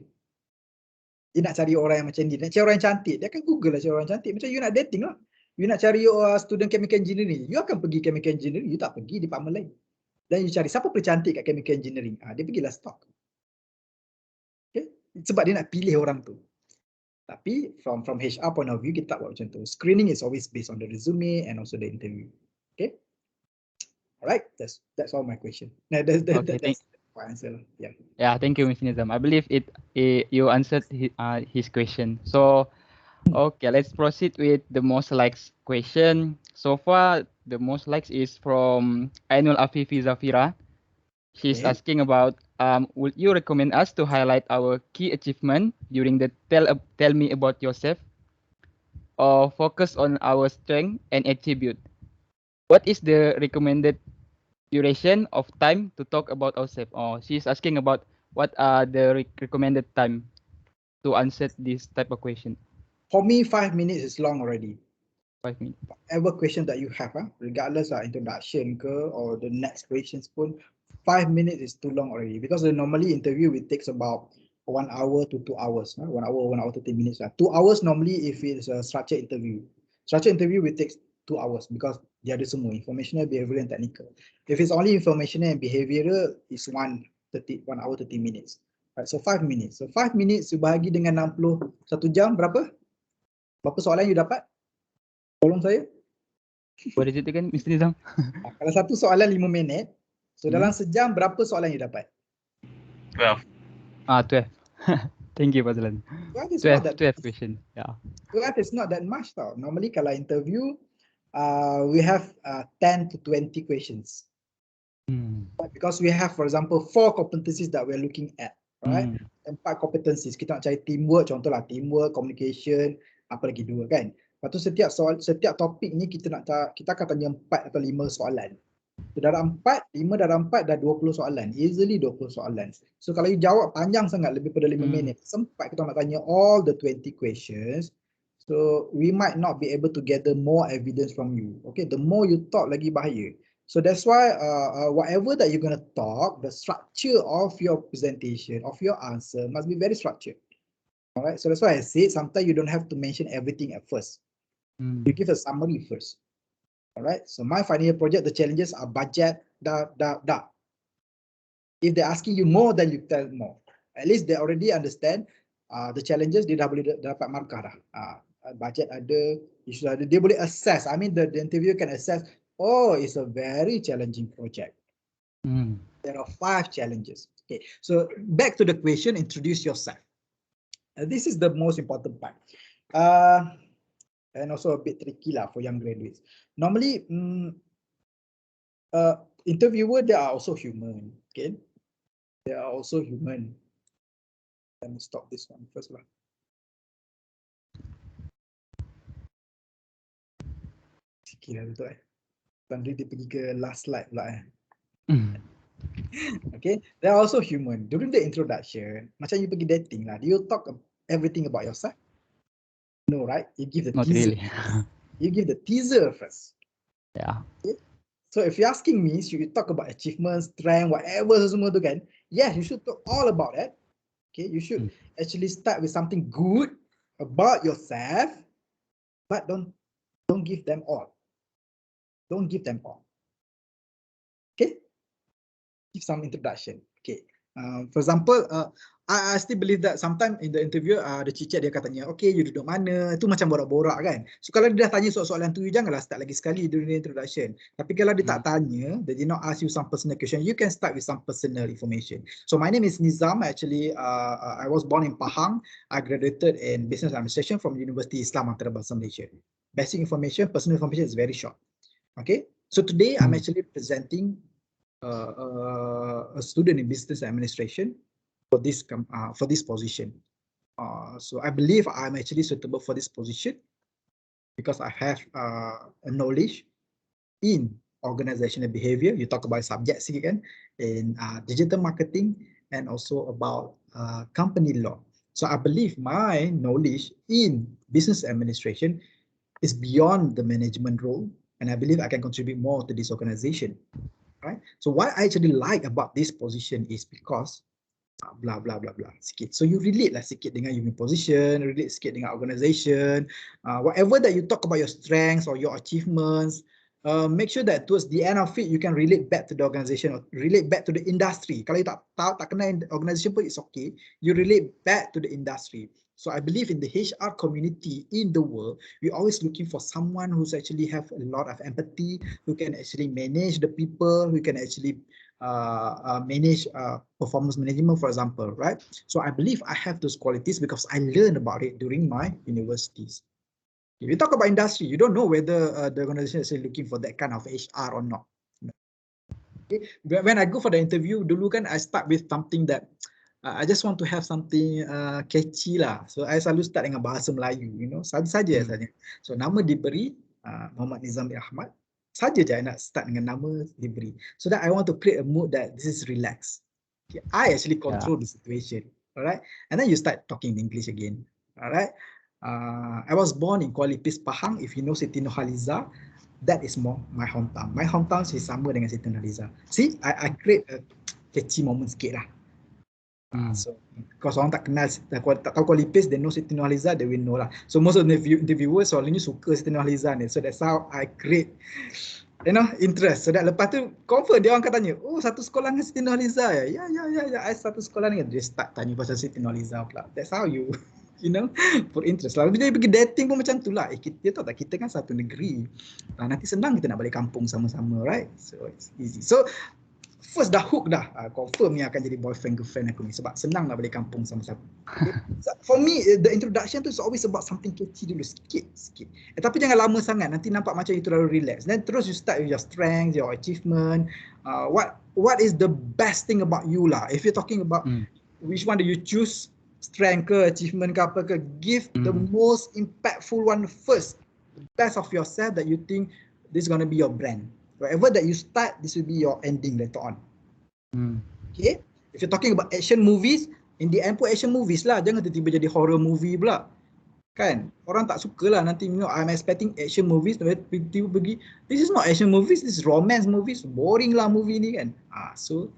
Dia nak cari orang yang macam ni. Nak cari orang yang cantik. Dia akan Google lah cari orang cantik. Macam you nak dating lah. You nak cari student chemical engineering, you akan pergi chemical engineering, you tak pergi department lain. Dan you cari siapa paling cantik kat chemical engineering, dia pergilah stock. Okay? Sebab dia nak pilih orang tu. Tapi from HR point of view, kita tak buat macam tu. Screening is always based on the resume and also the interview. Okay? Alright, that's all my question. That's my answer. Yeah. Yeah, thank you, Mr. Nizam. I believe you answered his question. So, okay, let's proceed with the most likes question. So far, the most likes is from Afiah Zafirah. She's asking about, would you recommend us to highlight our key achievement during the tell me about yourself, or focus on our strength and attribute? What is the recommended duration of time to talk about ourselves? Oh, she's asking about what are the recommended time to answer this type of question. For me, 5 minutes is long already. 5 minutes. Whatever question that you have, regardless of introduction ke or the next questions pun, 5 minutes is too long already, because the normally interview it takes about 1 hour to 2 hours. 1 hour 30 minutes. 2 hours normally if it's a structured interview. Structured interview it takes 2 hours because dia ada semua informational, behavioral and technical. If it's only informational and behavioral, it's 1 hour 30 minutes. Right, so 5 minutes. So 5 minutes you bahagi dengan 60, 1 jam berapa? Berapa soalan you dapat? Tolong saya. What is it again, Mr. Nizam? Kalau satu soalan 5 minit, so dalam sejam berapa soalan you dapat? 12. 12. Thank you, Fazlan. 12 question. Yeah. 12 is not that much tau. Normally kalau interview, we have 10 to 20 questions. Because we have, for example, 4 competencies that we're looking at. Right? 4 competencies. Kita nak cari teamwork, contohlah teamwork, communication, apa lagi 2 kan. Lepas tu setiap topik ni kita akan tanya 4 atau 5 soalan. So dalam 5 dalam 4 dah 20 soalan. Easily 20 soalan. So kalau you jawab panjang sangat, lebih pada 5 minit, sempat kita nak tanya all the 20 questions. So we might not be able to gather more evidence from you. Okay, the more you talk lagi bahaya. So that's why whatever that you're going to talk, the structure of your presentation, of your answer must be very structured. Alright, so that's why I said sometimes you don't have to mention everything at first. You give a summary first. Alright, so my final year project, the challenges are budget, If they're asking you more, then you tell more. At least they already understand the challenges, dia dah boleh dapat markah dah. Budget ada, isu ada, dia boleh assess. I mean the interviewer can assess, oh, it's a very challenging project. There are 5 challenges. Okay, so back to the question, introduce yourself. This is the most important part. And also a bit tricky lah for young graduates. Normally, interviewer, they are also human. Okay, they are also human. Let me stop this one first lah. Sikit lah betul Pandri dia pergi ke last slide pula Okay, they are also human. During the introduction, macam you pergi dating lah, do you talk everything about yourself? No, right? You give the Not teaser. really. You give the teaser first. Yeah. Okay? So if you're asking me, should you talk about achievements, strength, whatever semua tu kan? Yes, you should talk all about that. Okay, you should actually start with something good about yourself, but don't give them all. Don't give them all. Okay, give some introduction. Okay, for example, I still believe that sometimes in the interview, the cicit dia akan tanya, okay, you duduk mana? Itu macam borak-borak kan. So kalau dia dah tanya soalan tu, you janganlah start lagi sekali during the introduction. Tapi kalau dia tak tanya, they did not ask you some personal question, you can start with some personal information. So my name is Nizam. Actually, I was born in Pahang. I graduated in business administration from University Islam Antarabangsa Malaysia. Basic information, personal information is very short. Okay, so today I'm actually presenting a student in business administration for this position. So I believe I'm actually suitable for this position because I have a knowledge in organizational behavior. You talk about subject again in digital marketing and also about company law. So I believe my knowledge in business administration is beyond the management role, and I believe I can contribute more to this organization. Right? So what I actually like about this position is because blah blah blah blah sikit. So you relate lah sikit dengan your position, relate sikit dengan organization, whatever that you talk about your strengths or your achievements, make sure that towards the end of it you can relate back to the organization or relate back to the industry. Kalau you tak kenal organization pun it's okay, you relate back to the industry. So I believe in the HR community in the world, we're always looking for someone who's actually have a lot of empathy, who can actually manage the people, who can actually manage performance management, for example, right? So I believe I have those qualities because I learned about it during my universities. If you talk about industry, you don't know whether the organization is looking for that kind of HR or not. Okay. When I go for the interview, dulu kan I start with something that I just want to have something catchy lah. So I selalu start dengan bahasa Melayu, you know, saja saja. So nama diberi Muhammad Nizam Ahmad. Saja je I nak start dengan nama diberi. So that I want to create a mood that this is relaxed. Okay. I actually control the situation. Alright. And then you start talking in English again. Alright. I was born in Kuala Lumpur, Pahang. If you know Siti Nurhaliza, that is more my hometown. My hometown is sama dengan Siti Nurhaliza. See, I create a catchy moment sikit lah. So, because orang tak kenal, tak tahu Kuala Lumpur, they know Siti Nurhaliza, they will know lah. So most of the interviewers selalunya suka Siti Nurhaliza ni. So that's how I create, you know, interest. So that lepas tu confirm dia orang akan tanya, oh satu sekolah dengan Siti Nurhaliza ya? Ya, I satu sekolah dengan dia, start tanya pasal Siti Nurhaliza pula. That's how you you know, for interest. Lalu dia pergi dating pun macam tu lah. Dia tahu tak, kita kan satu negeri. Nanti senang kita nak balik kampung sama-sama, right? So it's easy. So first dah hook dah, confirm ni akan jadi boyfriend girlfriend aku ni sebab senang nak balik kampung sama-sama. Okay? So for me, the introduction tu is always about something catchy dulu, sikit. Tapi jangan lama sangat, nanti nampak macam you terlalu relax. Then terus you start with your strengths, your achievement. What is the best thing about you lah? If you're talking about which one do you choose, strength ke, achievement ke apa ke, give the most impactful one first. The best of yourself that you think this is going to be your brand. Whatever that you start, this will be your ending later on. Okay? If you're talking about action movies, in the end pun action movies lah. Jangan tiba-tiba jadi horror movie pula. Kan? Orang tak suka lah nanti, you know, I'm expecting action movies, tiba-tiba pergi, this is not action movies, this is romance movies. Boring lah movie ni kan. So,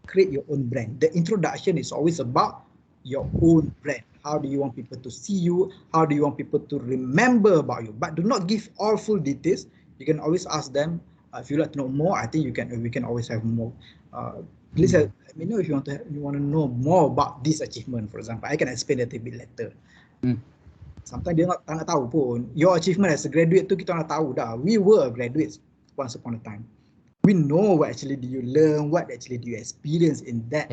create your own brand. The introduction is always about your own brand. How do you want people to see you? How do you want people to remember about you? But do not give all full details. You can always ask them, if you like to know more, I think we can always have more. Please let me know if you want to know more about this achievement, for example. I can explain that a bit later. Sometimes dia tak nak tahu pun. Your achievement as a graduate tu kita nak tahu dah. We were graduates once upon a time. We know what actually do you learn, what actually do you experience in that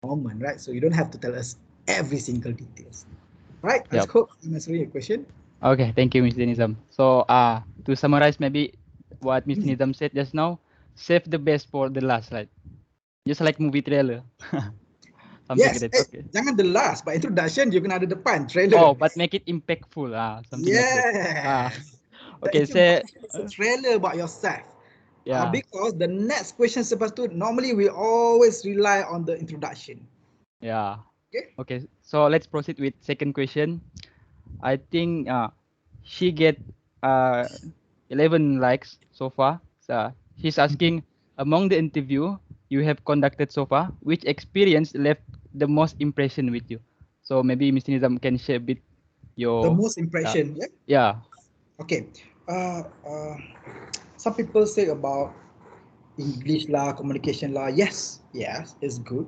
moment, right? So you don't have to tell us every single details. Right? I hope I'm answering your question. Okay, thank you, Mr. Nizam. So to summarize maybe what Mr. Nizam said just now, save the best for the last, right? Just like movie trailer. Yes, like that. Okay. Jangan the last, but introduction you kena ada depan, trailer. Oh, but make it impactful. Something like that. Okay, say a trailer about yourself. Yeah. Because the next question selepas tu, normally we always rely on the introduction. Yeah. Okay, so let's proceed with second question. I think she get 11 likes so far. So she's asking, among the interview you have conducted so far, which experience left the most impression with you? So maybe Mr. Nizam can share a bit The your most impression, yeah. yeah. Okay. Some people say about English lah, communication lah. Yes, yes, it's good.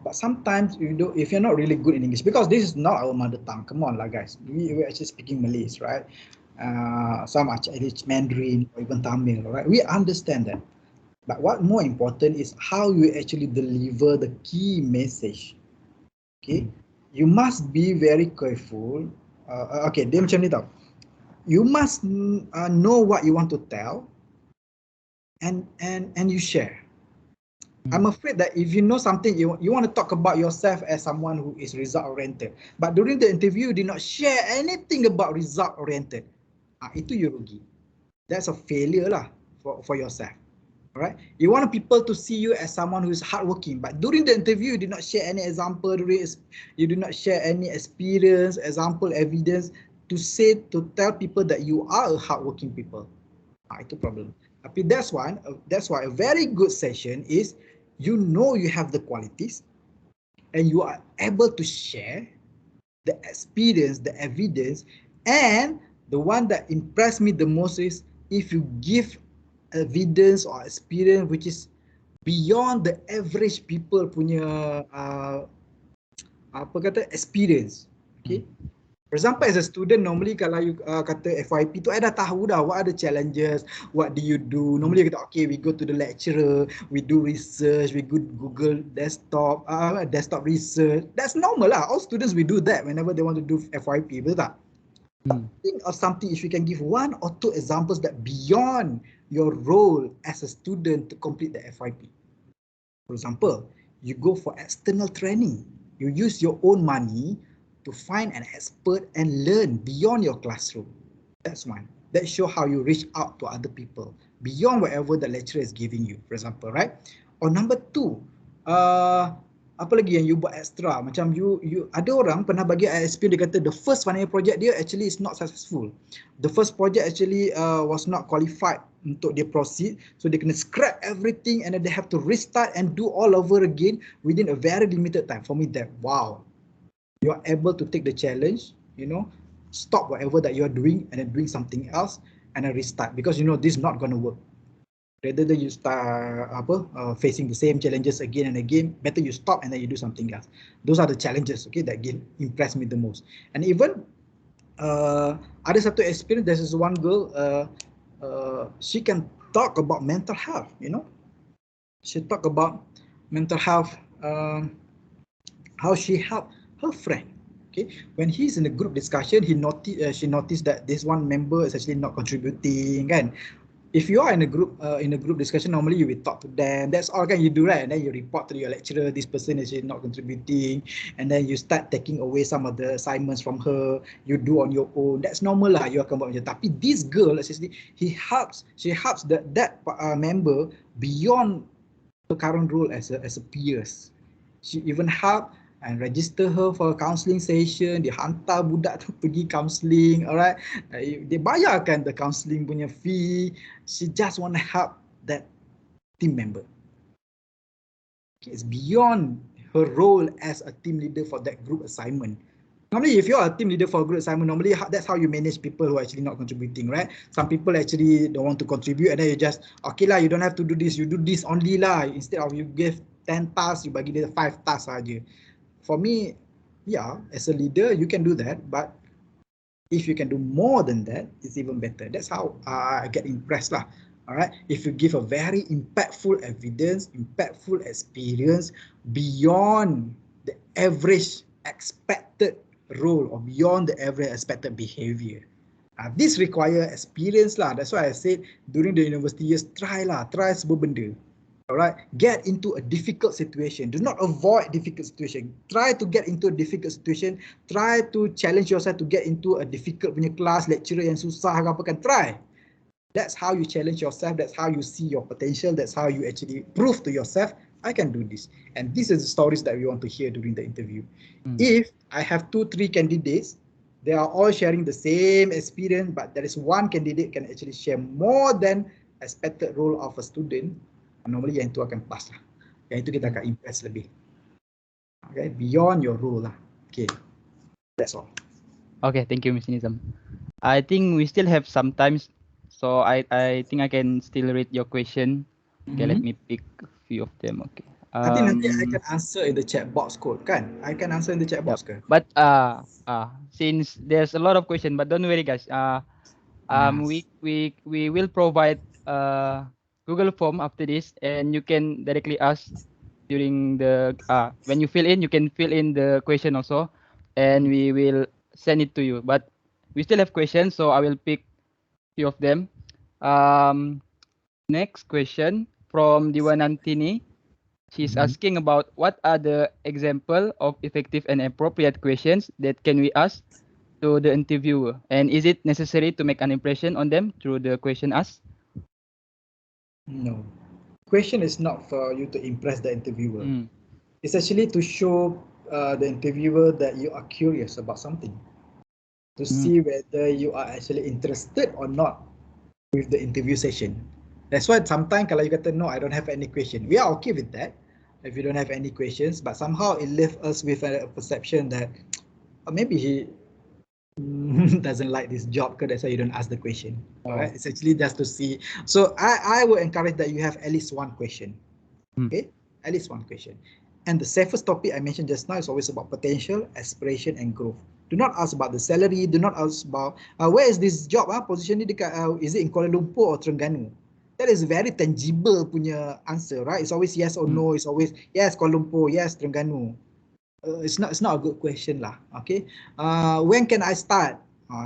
But sometimes you do, if you're not really good in English, because this is not our mother tongue. Come on, lah, guys. We're actually speaking Malays, right? Some actually Mandarin or even Tamil, right? We understand that. But what more important is how you actually deliver the key message. Okay, you must be very careful. Okay, dia macam ni tau. You must know what you want to tell, and you share. I'm afraid that if you know something, you want to talk about yourself as someone who is result oriented, but during the interview you did not share anything about result oriented, itu you rugi. That's a failure lah for yourself. Alright, you want people to see you as someone who is hardworking, but during the interview you did not share any example, you did not share any experience, example, evidence to tell people that you are a hardworking people. Itu problem. Tapi that's why a very good session is, you know, you have the qualities and you are able to share the experience, the evidence, and the one that impressed me the most is if you give evidence or experience which is beyond the average people punya experience. Okay. For example, as a student, normally kalau you kata FYP tu, I dah tahu dah what are the challenges, what do you do. Normally kita, okay, we go to the lecturer, we do research, we go Google desktop research. That's normal lah. All students we do that whenever they want to do FYP, betul tak? Think of something, if you can give one or two examples that beyond your role as a student to complete the FYP. For example, you go for external training. You use your own money to find an expert and learn beyond your classroom. That's one. That show how you reach out to other people beyond whatever the lecturer is giving you, for example, right? Or number two, apa lagi yang you buat extra? Macam you ada orang pernah bagi experience, dia kata the first final project dia actually is not successful. The first project actually was not qualified untuk dia proceed, so dia kena scrap everything and then they have to restart and do all over again within a very limited time. For me, that wow. You are able to take the challenge, you know, stop whatever that you are doing and then doing something else and then restart, because you know this is not going to work. Rather than you start facing the same challenges again and again, better you stop and then you do something else. Those are the challenges, okay, that impressed me the most. And even ada satu experience, there is one girl, she can talk about mental health, you know. She talk about mental health, how she helped her friend. Okay, when he's in a group discussion, she noticed that this one member is actually not contributing. Kan? If you are in a group discussion, normally you will talk to them. That's all kan you do, right? And then you report to your lecturer, this person is actually not contributing, and then you start taking away some of the assignments from her. You do on your own. That's normal lah. You akan buat macam. Tapi this girl, actually, she helps that member beyond her current role as a peers. She even helped and register her for a counselling session. Dia hantar budak tu pergi counselling, alright. Dia bayarkan the counselling punya fee. She just want to help that team member. Okay, it's beyond her role as a team leader for that group assignment. Normally, if you're a team leader for a group assignment, normally that's how you manage people who are actually not contributing, right? Some people actually don't want to contribute, and then you just, okay lah, you don't have to do this, you do this only lah. Instead of you give 10 tasks, you bagi dia 5 tasks saja. For me, yeah, as a leader, you can do that, but if you can do more than that, it's even better. That's how I get impressed lah. All right, if you give a very impactful evidence, impactful experience beyond the average expected role or beyond the average expected behavior. This require experience lah. That's why I said during the university years, try semua benda. Alright, get into a difficult situation. Do not avoid difficult situation. Try to get into a difficult situation. Try to challenge yourself to get into a difficult punya class, lecturer yang susah ke apa kan. Try. That's how you challenge yourself. That's how you see your potential. That's how you actually prove to yourself, I can do this. And this is the stories that we want to hear during the interview. If I have 2-3 candidates, they are all sharing the same experience, but there is one candidate can actually share more than expected role of a student. Normally yang itu akan pass lah. Yang itu kita akan impress lebih. Okay, beyond your role lah. Okay, that's all. Okay, thank you, Mr. Nizam. I think we still have some time, so I think I can still read your question. Okay, let me pick a few of them. Okay. Nanti I can answer in the chat box code kan? I can answer in the chat box ke? But since there's a lot of questions, but don't worry guys. We will provide Google form after this, and you can directly ask during the when you fill in, you can fill in the question also, and we will send it to you. But we still have questions, so I will pick few of them. Next question from Diwanantini. She's asking about what are the example of effective and appropriate questions that can we ask to the interviewer, and is it necessary to make an impression on them through the question asked? No. Question is not for you to impress the interviewer. It's actually to show the interviewer that you are curious about something, to see whether you are actually interested or not with the interview session. That's why sometimes kalau you kata, no, I don't have any question, we are okay with that if you don't have any questions, but somehow it left us with a perception that maybe he doesn't like this job, because that's why you don't ask the question. Right? It's actually just to see. So I would encourage that you have at least one question. Okay, at least one question. And the safest topic I mentioned just now is always about potential, aspiration, and growth. Do not ask about the salary. Do not ask about where is this job? Position ni dekat, is it in Kuala Lumpur or Terengganu? That is very tangible punya answer, right? It's always yes or no. It's always yes Kuala Lumpur, yes Terengganu. It's not a good question lah. Okay. When can I start?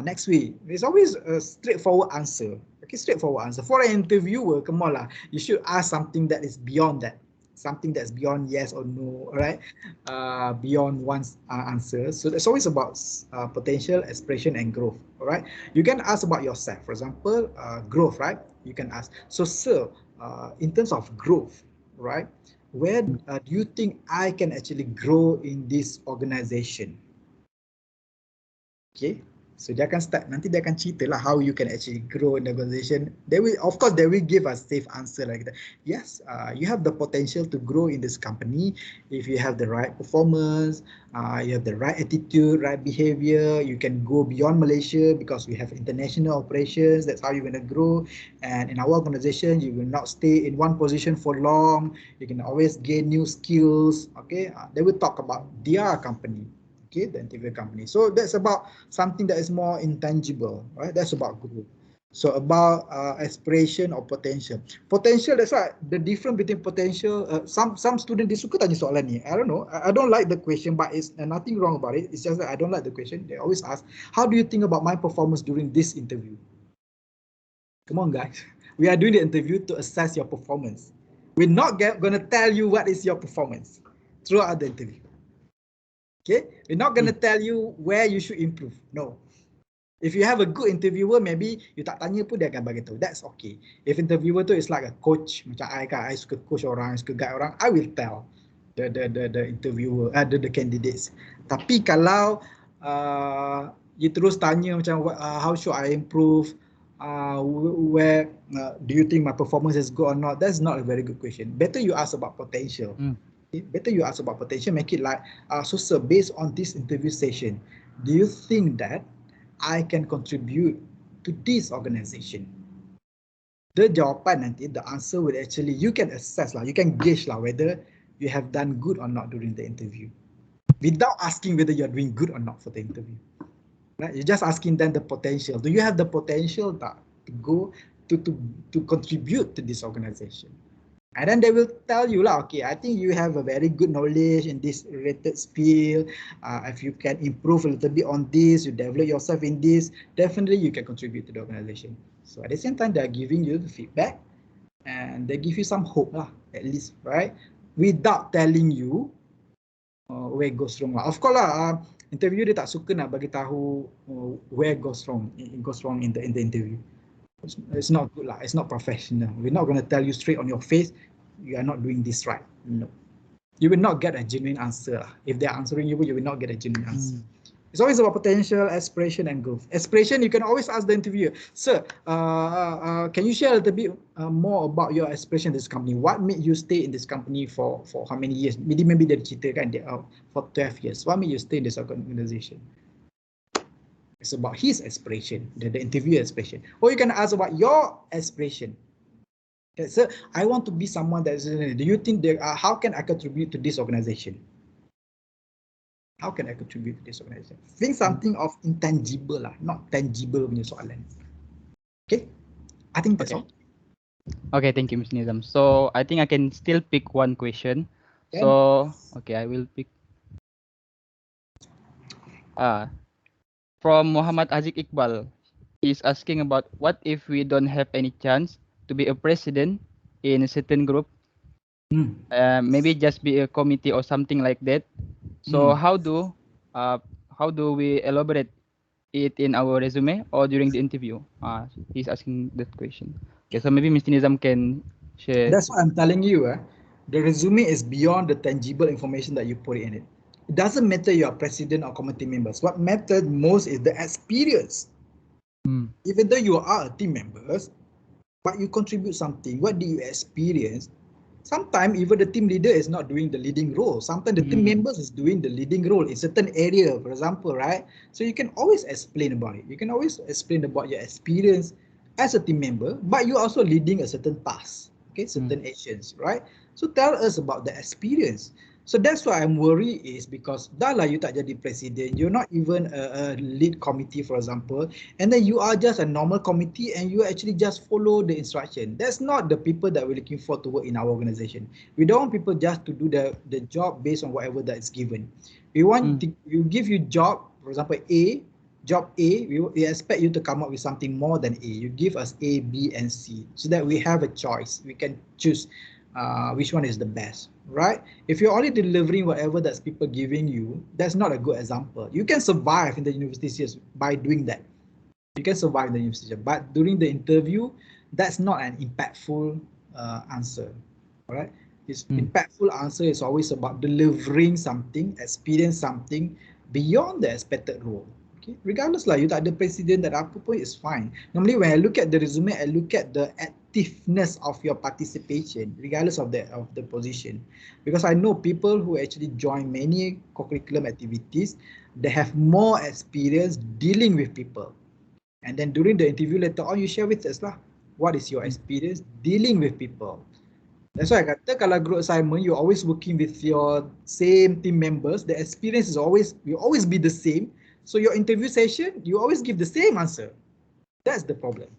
Next week. It's always a straightforward answer. Okay, straightforward answer. For an interviewer, come on lah. You should ask something that is beyond that. Something that's beyond yes or no, right? Beyond one's answer. So it's always about potential, aspiration, and growth. All right. You can ask about yourself. For example, growth, right? You can ask. So, sir, in terms of growth, right? Where do you think I can actually grow in this organization? Okay, so dia akan start, nanti dia akan cerita lah how you can actually grow in the organization. They will, of course, they will give a safe answer like that. Yes, you have the potential to grow in this company if you have the right performance, you have the right attitude, right behavior. You can go beyond Malaysia because we have international operations. That's how you're going to grow. And in our organization, you will not stay in one position for long. You can always gain new skills. Okay, they will talk about their company. Okay, the interview company. So that's about something that is more intangible, right? That's about growth. So about aspiration or potential. Potential, that's why the difference between potential. Some students dia suka tanya soalan ni. I don't know. I don't like the question, but it's nothing wrong about it. It's just that I don't like the question. They always ask, how do you think about my performance during this interview? Come on, guys. We are doing the interview to assess your performance. We're not going to tell you what is your performance throughout the interview. Okay, we're not going to tell you where you should improve. No. If you have a good interviewer, maybe you tak tanya pun dia akan bagi tahu. That's okay. If interviewer tu is like a coach, macam I suka coach orang, I suka guide orang, I will tell the interviewer, the candidates. Tapi kalau you terus tanya macam how should I improve, where do you think my performance is good or not? That's not a very good question. Better you ask about potential. Better you ask about potential, make it like, so sir, based on this interview session, do you think that I can contribute to this organization? The jawapan nanti, the answer will actually, you can assess lah, you can gauge lah whether you have done good or not during the interview, without asking whether you're doing good or not for the interview. Right? You're just asking them the potential. Do you have the potential to go to contribute to this organization? And then they will tell you lah, okay, I think you have a very good knowledge in this related field. If you can improve a little bit on this, you develop yourself in this, definitely you can contribute to the organization. So at the same time, they're giving you the feedback and they give you some hope lah, at least, right? Without telling you where it goes wrong lah. Of course lah, interview dia tak suka nak bagi tahu where it goes wrong. It goes wrong in the interview. It's not good lah. It's not professional. We're not going to tell you straight on your face, you are not doing this right. No, you will not get a genuine answer. If they're answering you, you will not get a genuine answer. It's always about potential, aspiration, and growth. Aspiration, you can always ask the interviewer, sir, can you share a little bit more about your aspiration in this company? What made you stay in this company for how many years? Maybe dia cerita kan for 12 years. What made you stay in this organization? It's about his aspiration, the interviewer aspiration. Or you can ask about your aspiration. Okay, sir, I want to be someone that is, do you think how can I contribute to this organization? How can I contribute to this organization? Think something of intangible lah, not tangible punya soalan. Okay, I think that's all. Okay, thank you, Mr. Nizam. So I think I can still pick one question. Can. So okay, I will pick. From Muhammad Haziq Iqbal, he's asking about what if we don't have any chance to be a president in a certain group? Maybe just be a committee or something like that. So how do we elaborate it in our resume or during the interview? He's asking that question. Okay, so maybe Mr. Nizam can share. That's what I'm telling you. The resume is beyond the tangible information that you put in it. It doesn't matter you are president or committee members. What matters most is the experience. Even though you are a team members, but you contribute something. What do you experience? Sometimes even the team leader is not doing the leading role. Sometimes the team members is doing the leading role in certain area, for example, right? So you can always explain about it. You can always explain about your experience as a team member, but you are also leading a certain task, okay, certain actions, right? So tell us about the experience. So that's why I'm worried is because dah lah you tak jadi presiden, you're not even a lead committee, for example, and then you are just a normal committee and you actually just follow the instruction. That's not the people that we're looking for to work in our organization. We don't want people just to do the job based on whatever that is given. We want to give you job, for example, job A, we expect you to come up with something more than A. You give us A, B, and C so that we have a choice. We can choose which one is the best, right? If you're only delivering whatever that's people giving you, that's not a good example. You can survive in the university by doing that. You can survive in the university, but during the interview, that's not an impactful answer, all right? This impactful answer is always about delivering something, experience something beyond the expected role. Okay? Regardless lah, you tak ada presiden dan apa pun, is fine. Normally when I look at the resume, I look at the activeness of your participation, regardless of the position. Because I know people who actually join many co-curriculum activities, they have more experience dealing with people. And then during the interview later on, you share with us lah, what is your experience dealing with people. That's why I kata kalau group assignment, you're always working with your same team members, the experience is always, will always be the same. So your interview session, you always give the same answer. That's the problem,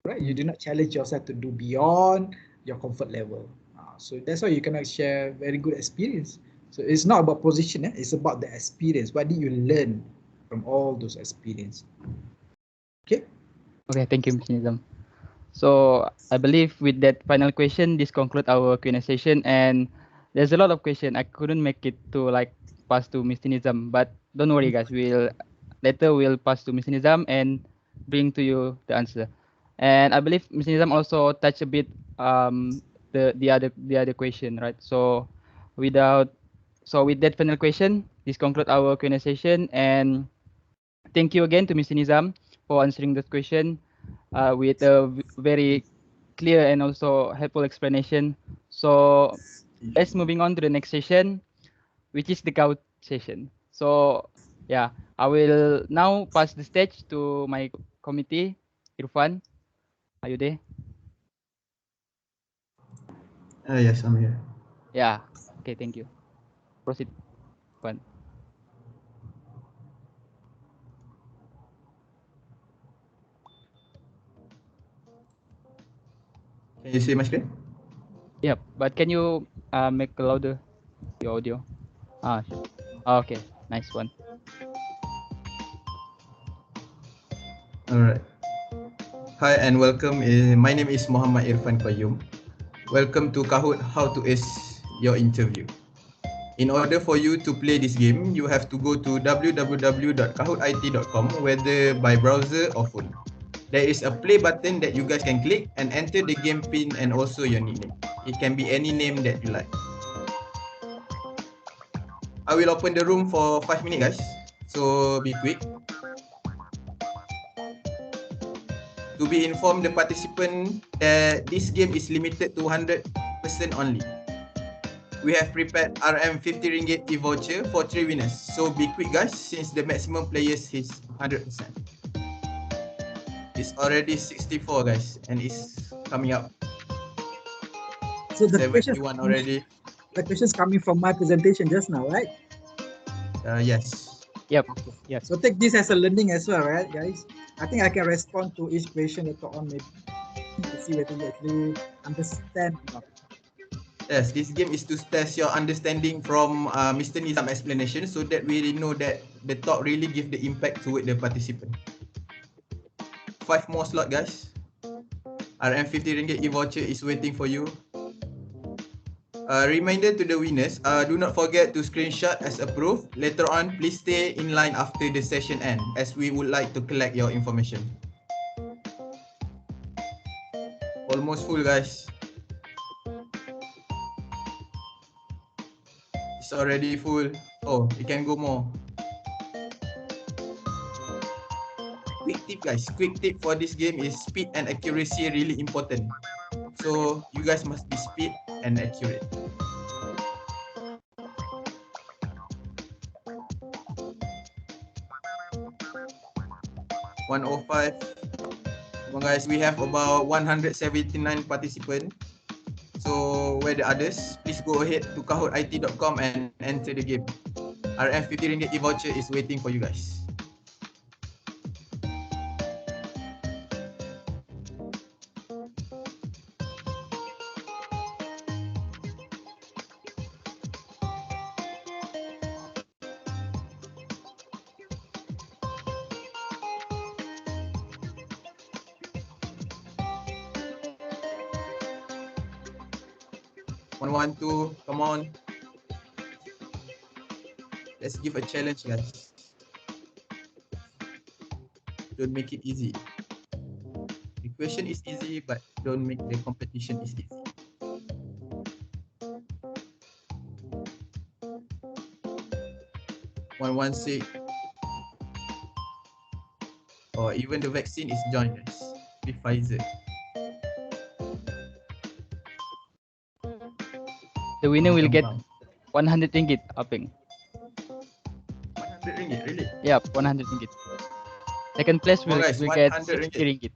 right? You do not challenge yourself to do beyond your comfort level. So that's why you cannot share very good experience. So it's not about position, it's about the experience. What did you learn from all those experience? Okay. Okay, thank you, Mr. Nizam. So I believe with that final question, this concludes our Q&A session. And there's a lot of questions. I couldn't make it to pass to Mr. Nizam, but don't worry, guys. We'll pass to Mr. Nizam and bring to you the answer. And I believe Mr. Nizam also touched a bit the other question, right? So with that final question, this concludes our Q&A session. And thank you again to Mr. Nizam for answering that question with a very clear and also helpful explanation. So let's moving on to the next session, which is the Kahoot session. So yeah, I will now pass the stage to my committee, Eirfan. Are you there? Yes, I'm here. Yeah. Okay, thank you. Proceed, Eirfan. Can you see my screen? Yep, but can you make louder your audio? Sure. Okay, nice one. All right. Hi and welcome. My name is Muhammad Eirfan Qayyum. Welcome to Kahoot, how to ace your interview. In order for you to play this game, you have to go to www.kahootit.com, whether by browser or phone. There is a play button that you guys can click and enter the game pin and also your nickname. It can be any name that you like. I will open the room for 5 minutes, guys. So be quick. To be informed the participant that this game is limited to 100% only. We have prepared RM50 e-voucher for 3 winners. So be quick guys, since the maximum players is 100%. It's already 64 guys, and it's coming up. So the 71 already. The questions coming from my presentation just now, right? Yes. Yep. Okay. Yes. So take this as a learning as well, right, guys? I think I can respond to each question later on, maybe to see whether you actually understand or not. Yes, this game is to test your understanding from Mr. Nizam explanation, so that we know that the talk really give the impact to the participant. 5 more slot guys. RM50 e-voucher is waiting for you. Reminder to the winners, do not forget to screenshot as approved. Later on, please stay in line after the session end, as we would like to collect your information. Almost full guys. It's already full. Oh, it can go more. Quick tip guys, quick tip for this game is speed and accuracy really important. So you guys must be speed and accurate. $105. Come on guys, we have about 179 participants. So where the others? Please go ahead to kahootit.com and enter the game. RM50 e-voucher is waiting for you guys. One, two, come on. Let's give a challenge, guys. Don't make it easy. The question is easy, but don't make the competition easy. One six. Or even the vaccine is joined, guys. With Pfizer. The winner will get 100 ringgit, Apeng. 100 ringgit, really? Yep, 100 ringgit. Second place will get 60 ringgit.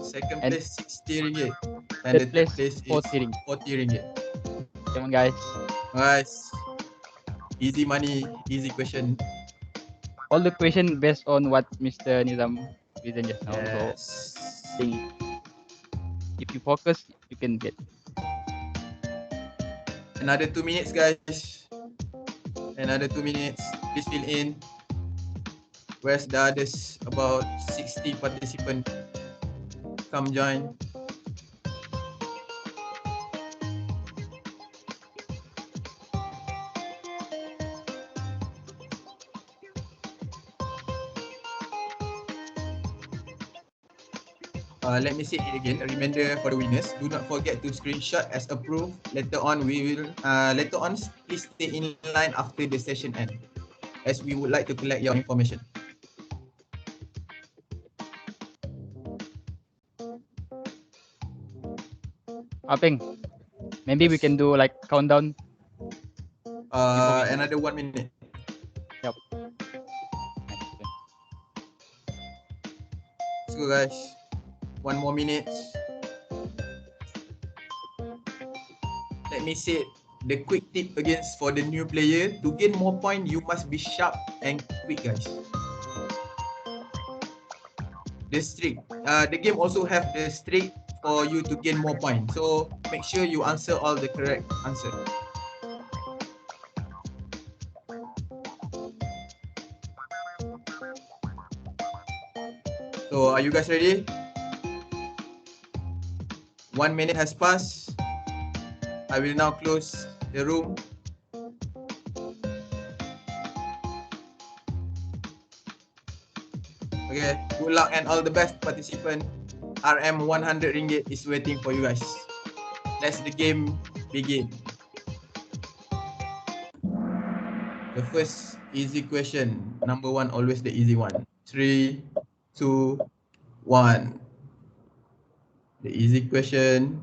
Second And place 60 ringgit. And the third place is 40 ringgit. 40 ringgit. Come on guys. Guys, easy money, easy question. All the question based on what Mr. Nizam presented just now. Yes. So if you focus, you can get. Another 2 minutes, guys. Another 2 minutes. Please fill in. Where's the others? About 60 participants. Come join. Let me say it again. A reminder for the winners: do not forget to screenshot as approved. Later on, please stay in line after the session end, as we would like to collect your information. Apeng, maybe we can do like countdown. Another 1 minute. Yep. Let's go, guys. 1 more minute. Let me say the quick tip against for the new player: to gain more points, you must be sharp and quick, guys. The streak. The game also have the streak for you to gain more points. So make sure you answer all the correct answer. So are you guys ready? 1 minute has passed. I will now close the room. Okay, good luck and all the best, participant. RM 100 ringgit is waiting for you guys. Let's the game begin. The first easy question, number one, always the easy one. 3, 2, 1. The easy question.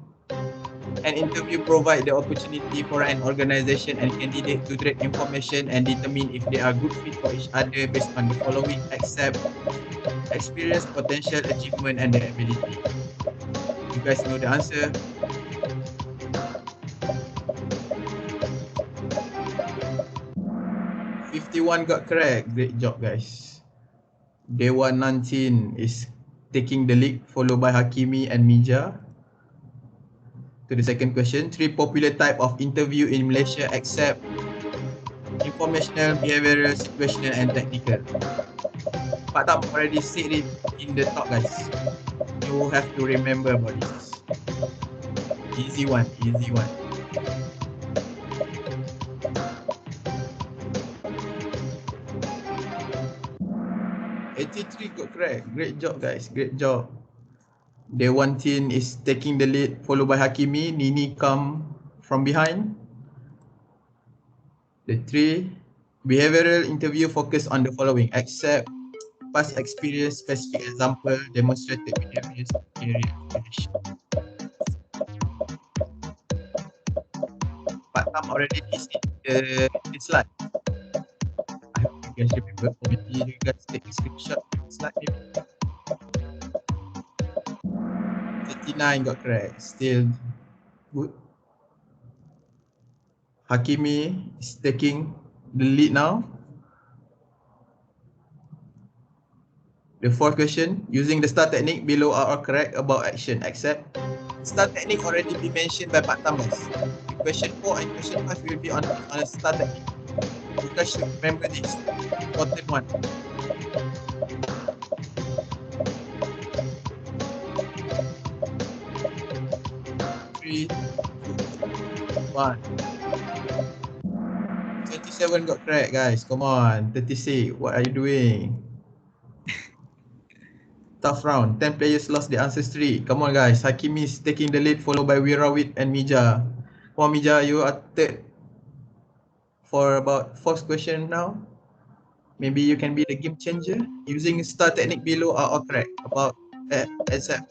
An interview provides the opportunity for an organization and candidate to trade information and determine if they are good fit for each other based on the following: accept, experience, potential, achievement, and their ability. You guys know the answer? "51" got correct. Great job, guys. Dewan 19 is taking the lead, followed by Hakimi and Mija. To the second question, 3 popular type of interview in Malaysia accept informational, behavioral, situational, and technical. Pak Tam already said it in the talk, guys. You have to remember about this. Easy one, easy one. "83" got correct. Great job, guys. Great job. Dewan Tin is taking the lead, followed by Hakimi. Nini come from behind. The 3 behavioral interview focus on the following: accept, past experience, specific example, demonstrated behaviors, area explanation. Pak Tam already listed the slide. I hope you guys remember. Or maybe you guys take a screenshot of the slide maybe. 39 got correct. Still good. Hakimi is taking the lead now. The fourth question, using the star technique below are all correct about action. Accept. Star technique already been mentioned by Pak Tam, guys. Question 4 and question 5 will be on a star technique. You guys should remember this important one. Three, 2, 1. 27 got correct, guys. Come on. 36. What are you doing? Tough round. 10 players lost the answers 3. Come on, guys. Hakimi is taking the lead, followed by Wirawit and Mija. Come on, Mija. You are third for about 4th question now. Maybe you can be the game changer. Using star technique below are all correct about except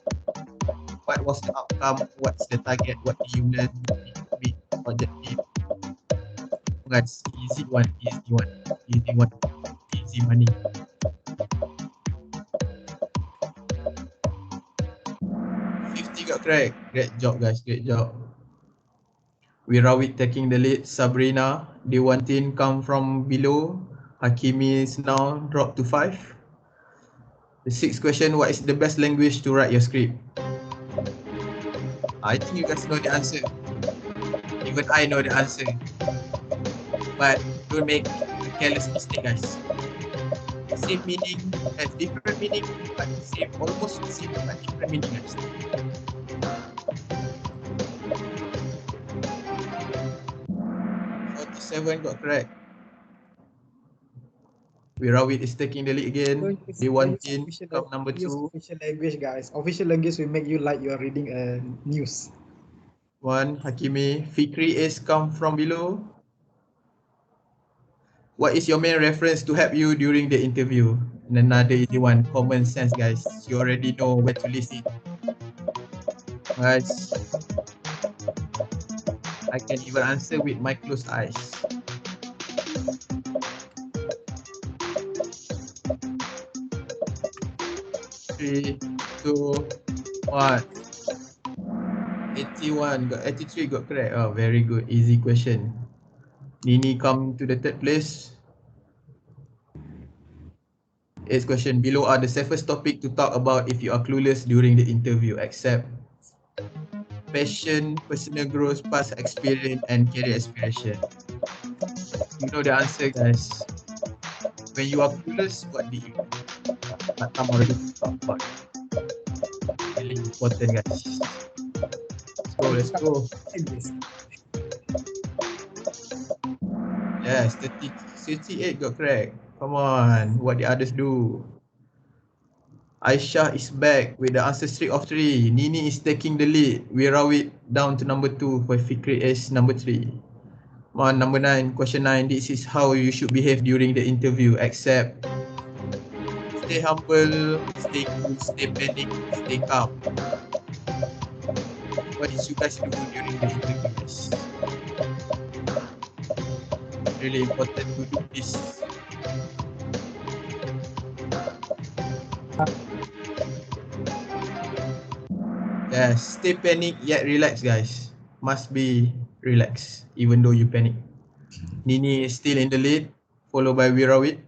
what was the outcome, what's the target, what do you learn, big objective. Guys, easy one, easy one, easy one, easy money. 50 got correct. Great job, guys. Great job. Wirawit taking the lead. Sabrina, Dewantin come from below. Hakimi is now dropped to 5. The 6th question, what is the best language to write your script? I think you guys know the answer. Even I know the answer. But don't make a careless mistake, guys. Same meaning, has different meaning, but same, almost the same, but different meaning, guys. Seven got correct. Wirawit is taking the lead again. They want in come number 2. Official language, guys. Official language will make you like you are reading a news. 1. Hakimi. Fikri is come from below. What is your main reference to help you during the interview? And another easy one. Common sense, guys. You already know where to listen. Guys, I can even answer with my closed eyes. Three, 2, 1. 81 got 83 got correct. Oh, very good. Easy question. Nini come to the 3rd place. 8th question. Below are the safest topic to talk about if you are clueless during the interview. Accept. Passion, personal growth, past experience, and career aspiration. You know the answer, guys. When you are clueless, what do you do? I'm already talk about. Really important, guys. Let's go. Yes, 38 got correct. Come on, what the others do? Aisyah is back with the answer 3 of 3. Nini is taking the lead. Wirawit down to number 2 for Fikri is number 3. On number 9, question 9, this is how you should behave during the interview, except stay humble, stay cool, stay panic, stay calm. What did you guys do during the interview, guys? Really important to do this. Yes, stay panic yet relax, guys. Must be relaxed even though you panic. Nini is still in the lead, followed by Wirawit.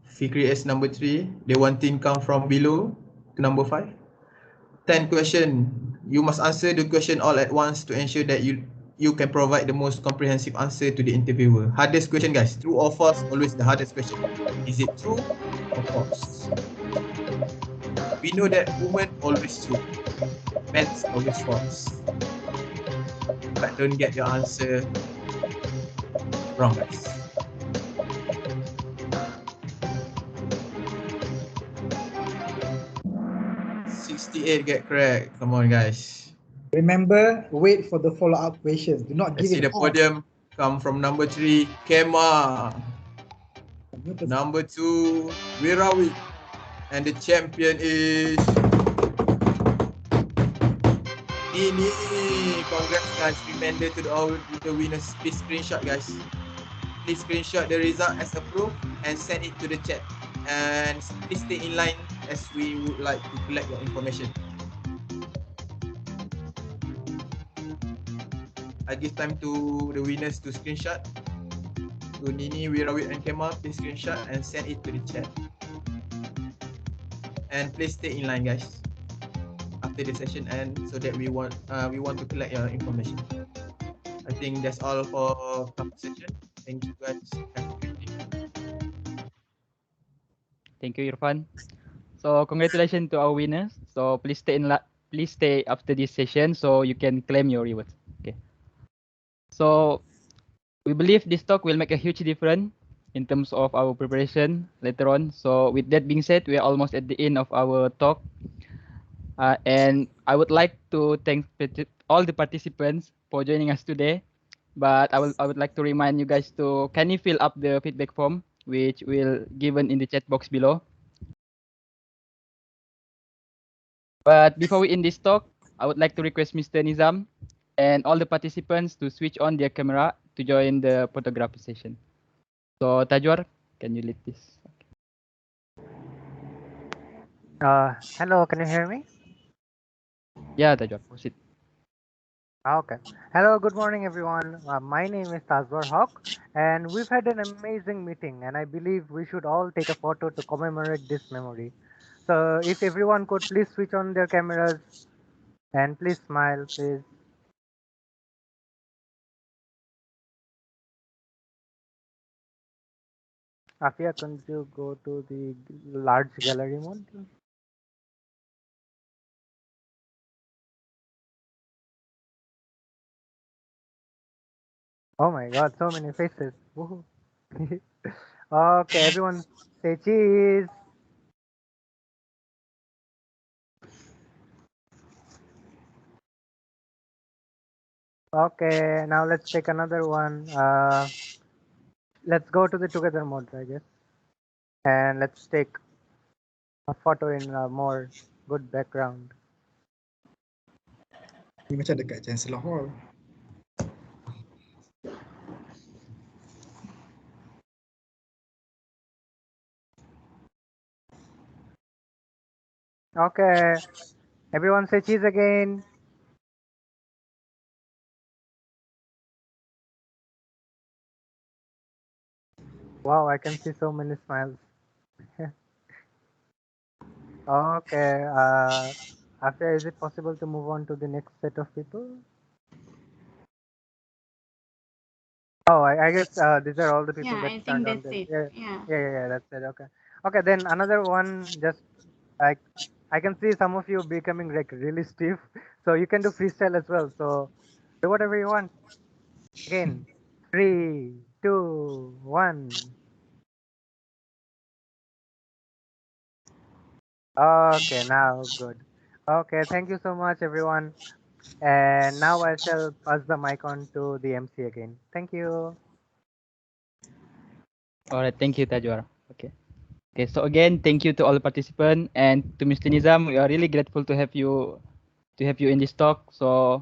Fikri is number 3. The one team come from below to number 5. 10 question. You must answer the question all at once to ensure that you can provide the most comprehensive answer to the interviewer. Hardest question, guys. True or false? Always the hardest question. Is it true or false? We know that women always true. Men's always false. But don't get your answer wrong, guys. 68 get correct. Come on, guys. Remember, wait for the follow-up questions. Do not Let's give see it the podium. Come from number 3, Kema. Number 2, Wirawit. And the champion is Nini. Congrats, guys. Reminder to the winners. Please screenshot, guys. Please screenshot the result as approved and send it to the chat. And please stay in line as we would like to collect your information. I give time to the winners to screenshot. To Nini, Wirawit, and Kema, please screenshot and send it to the chat. And please stay in line, guys, after the session end, so that we want to collect your information. I think that's all for the session. Thank you, guys. Have a good day. Thank you, Eirfan. So congratulations to our winners. So please stay after this session so you can claim your rewards. Okay. So we believe this talk will make a huge difference in terms of our preparation later on. So with that being said, we are almost at the end of our talk. And I would like to thank all the participants for joining us today. But I would like to remind you guys to kindly fill up the feedback form, which will given in the chat box below. But before we end this talk, I would like to request Mr. Nizam and all the participants to switch on their camera to join the photography session. So Tajwar, can you lead this? Hello, can you hear me? Yeah, Tajwar, proceed. Okay. Hello, good morning, everyone. My name is Tajwar Haque, and we've had an amazing meeting, and I believe we should all take a photo to commemorate this memory. So, if everyone could please switch on their cameras and please smile, please. Afia, can you go to the large gallery mode? Oh my god, so many faces. Woohoo. Okay, everyone say cheese. Okay, now let's take another one. Let's go to the together mode, I guess. And let's take a photo in a more good background. Ini macam dekat Chancellor Hall. Okay, everyone say cheese again. Wow, I can see so many smiles. Okay, after, is it possible to move on to the next set of people? Oh, I guess these are all the people Yeah, that I think turned on that's the. it. Yeah, that's it. Okay. Okay, then another one, just like I can see some of you becoming like really stiff, so you can do freestyle as well. So do whatever you want. Again, 3, 2, 1. Okay, now good. Okay, thank you so much, everyone. And now I shall pass the mic on to the MC again. Thank you. All right, thank you, Tajwar. Okay. Okay, so again, thank you to all the participants and to Mr. Nizam. We are really grateful to have you in this talk. So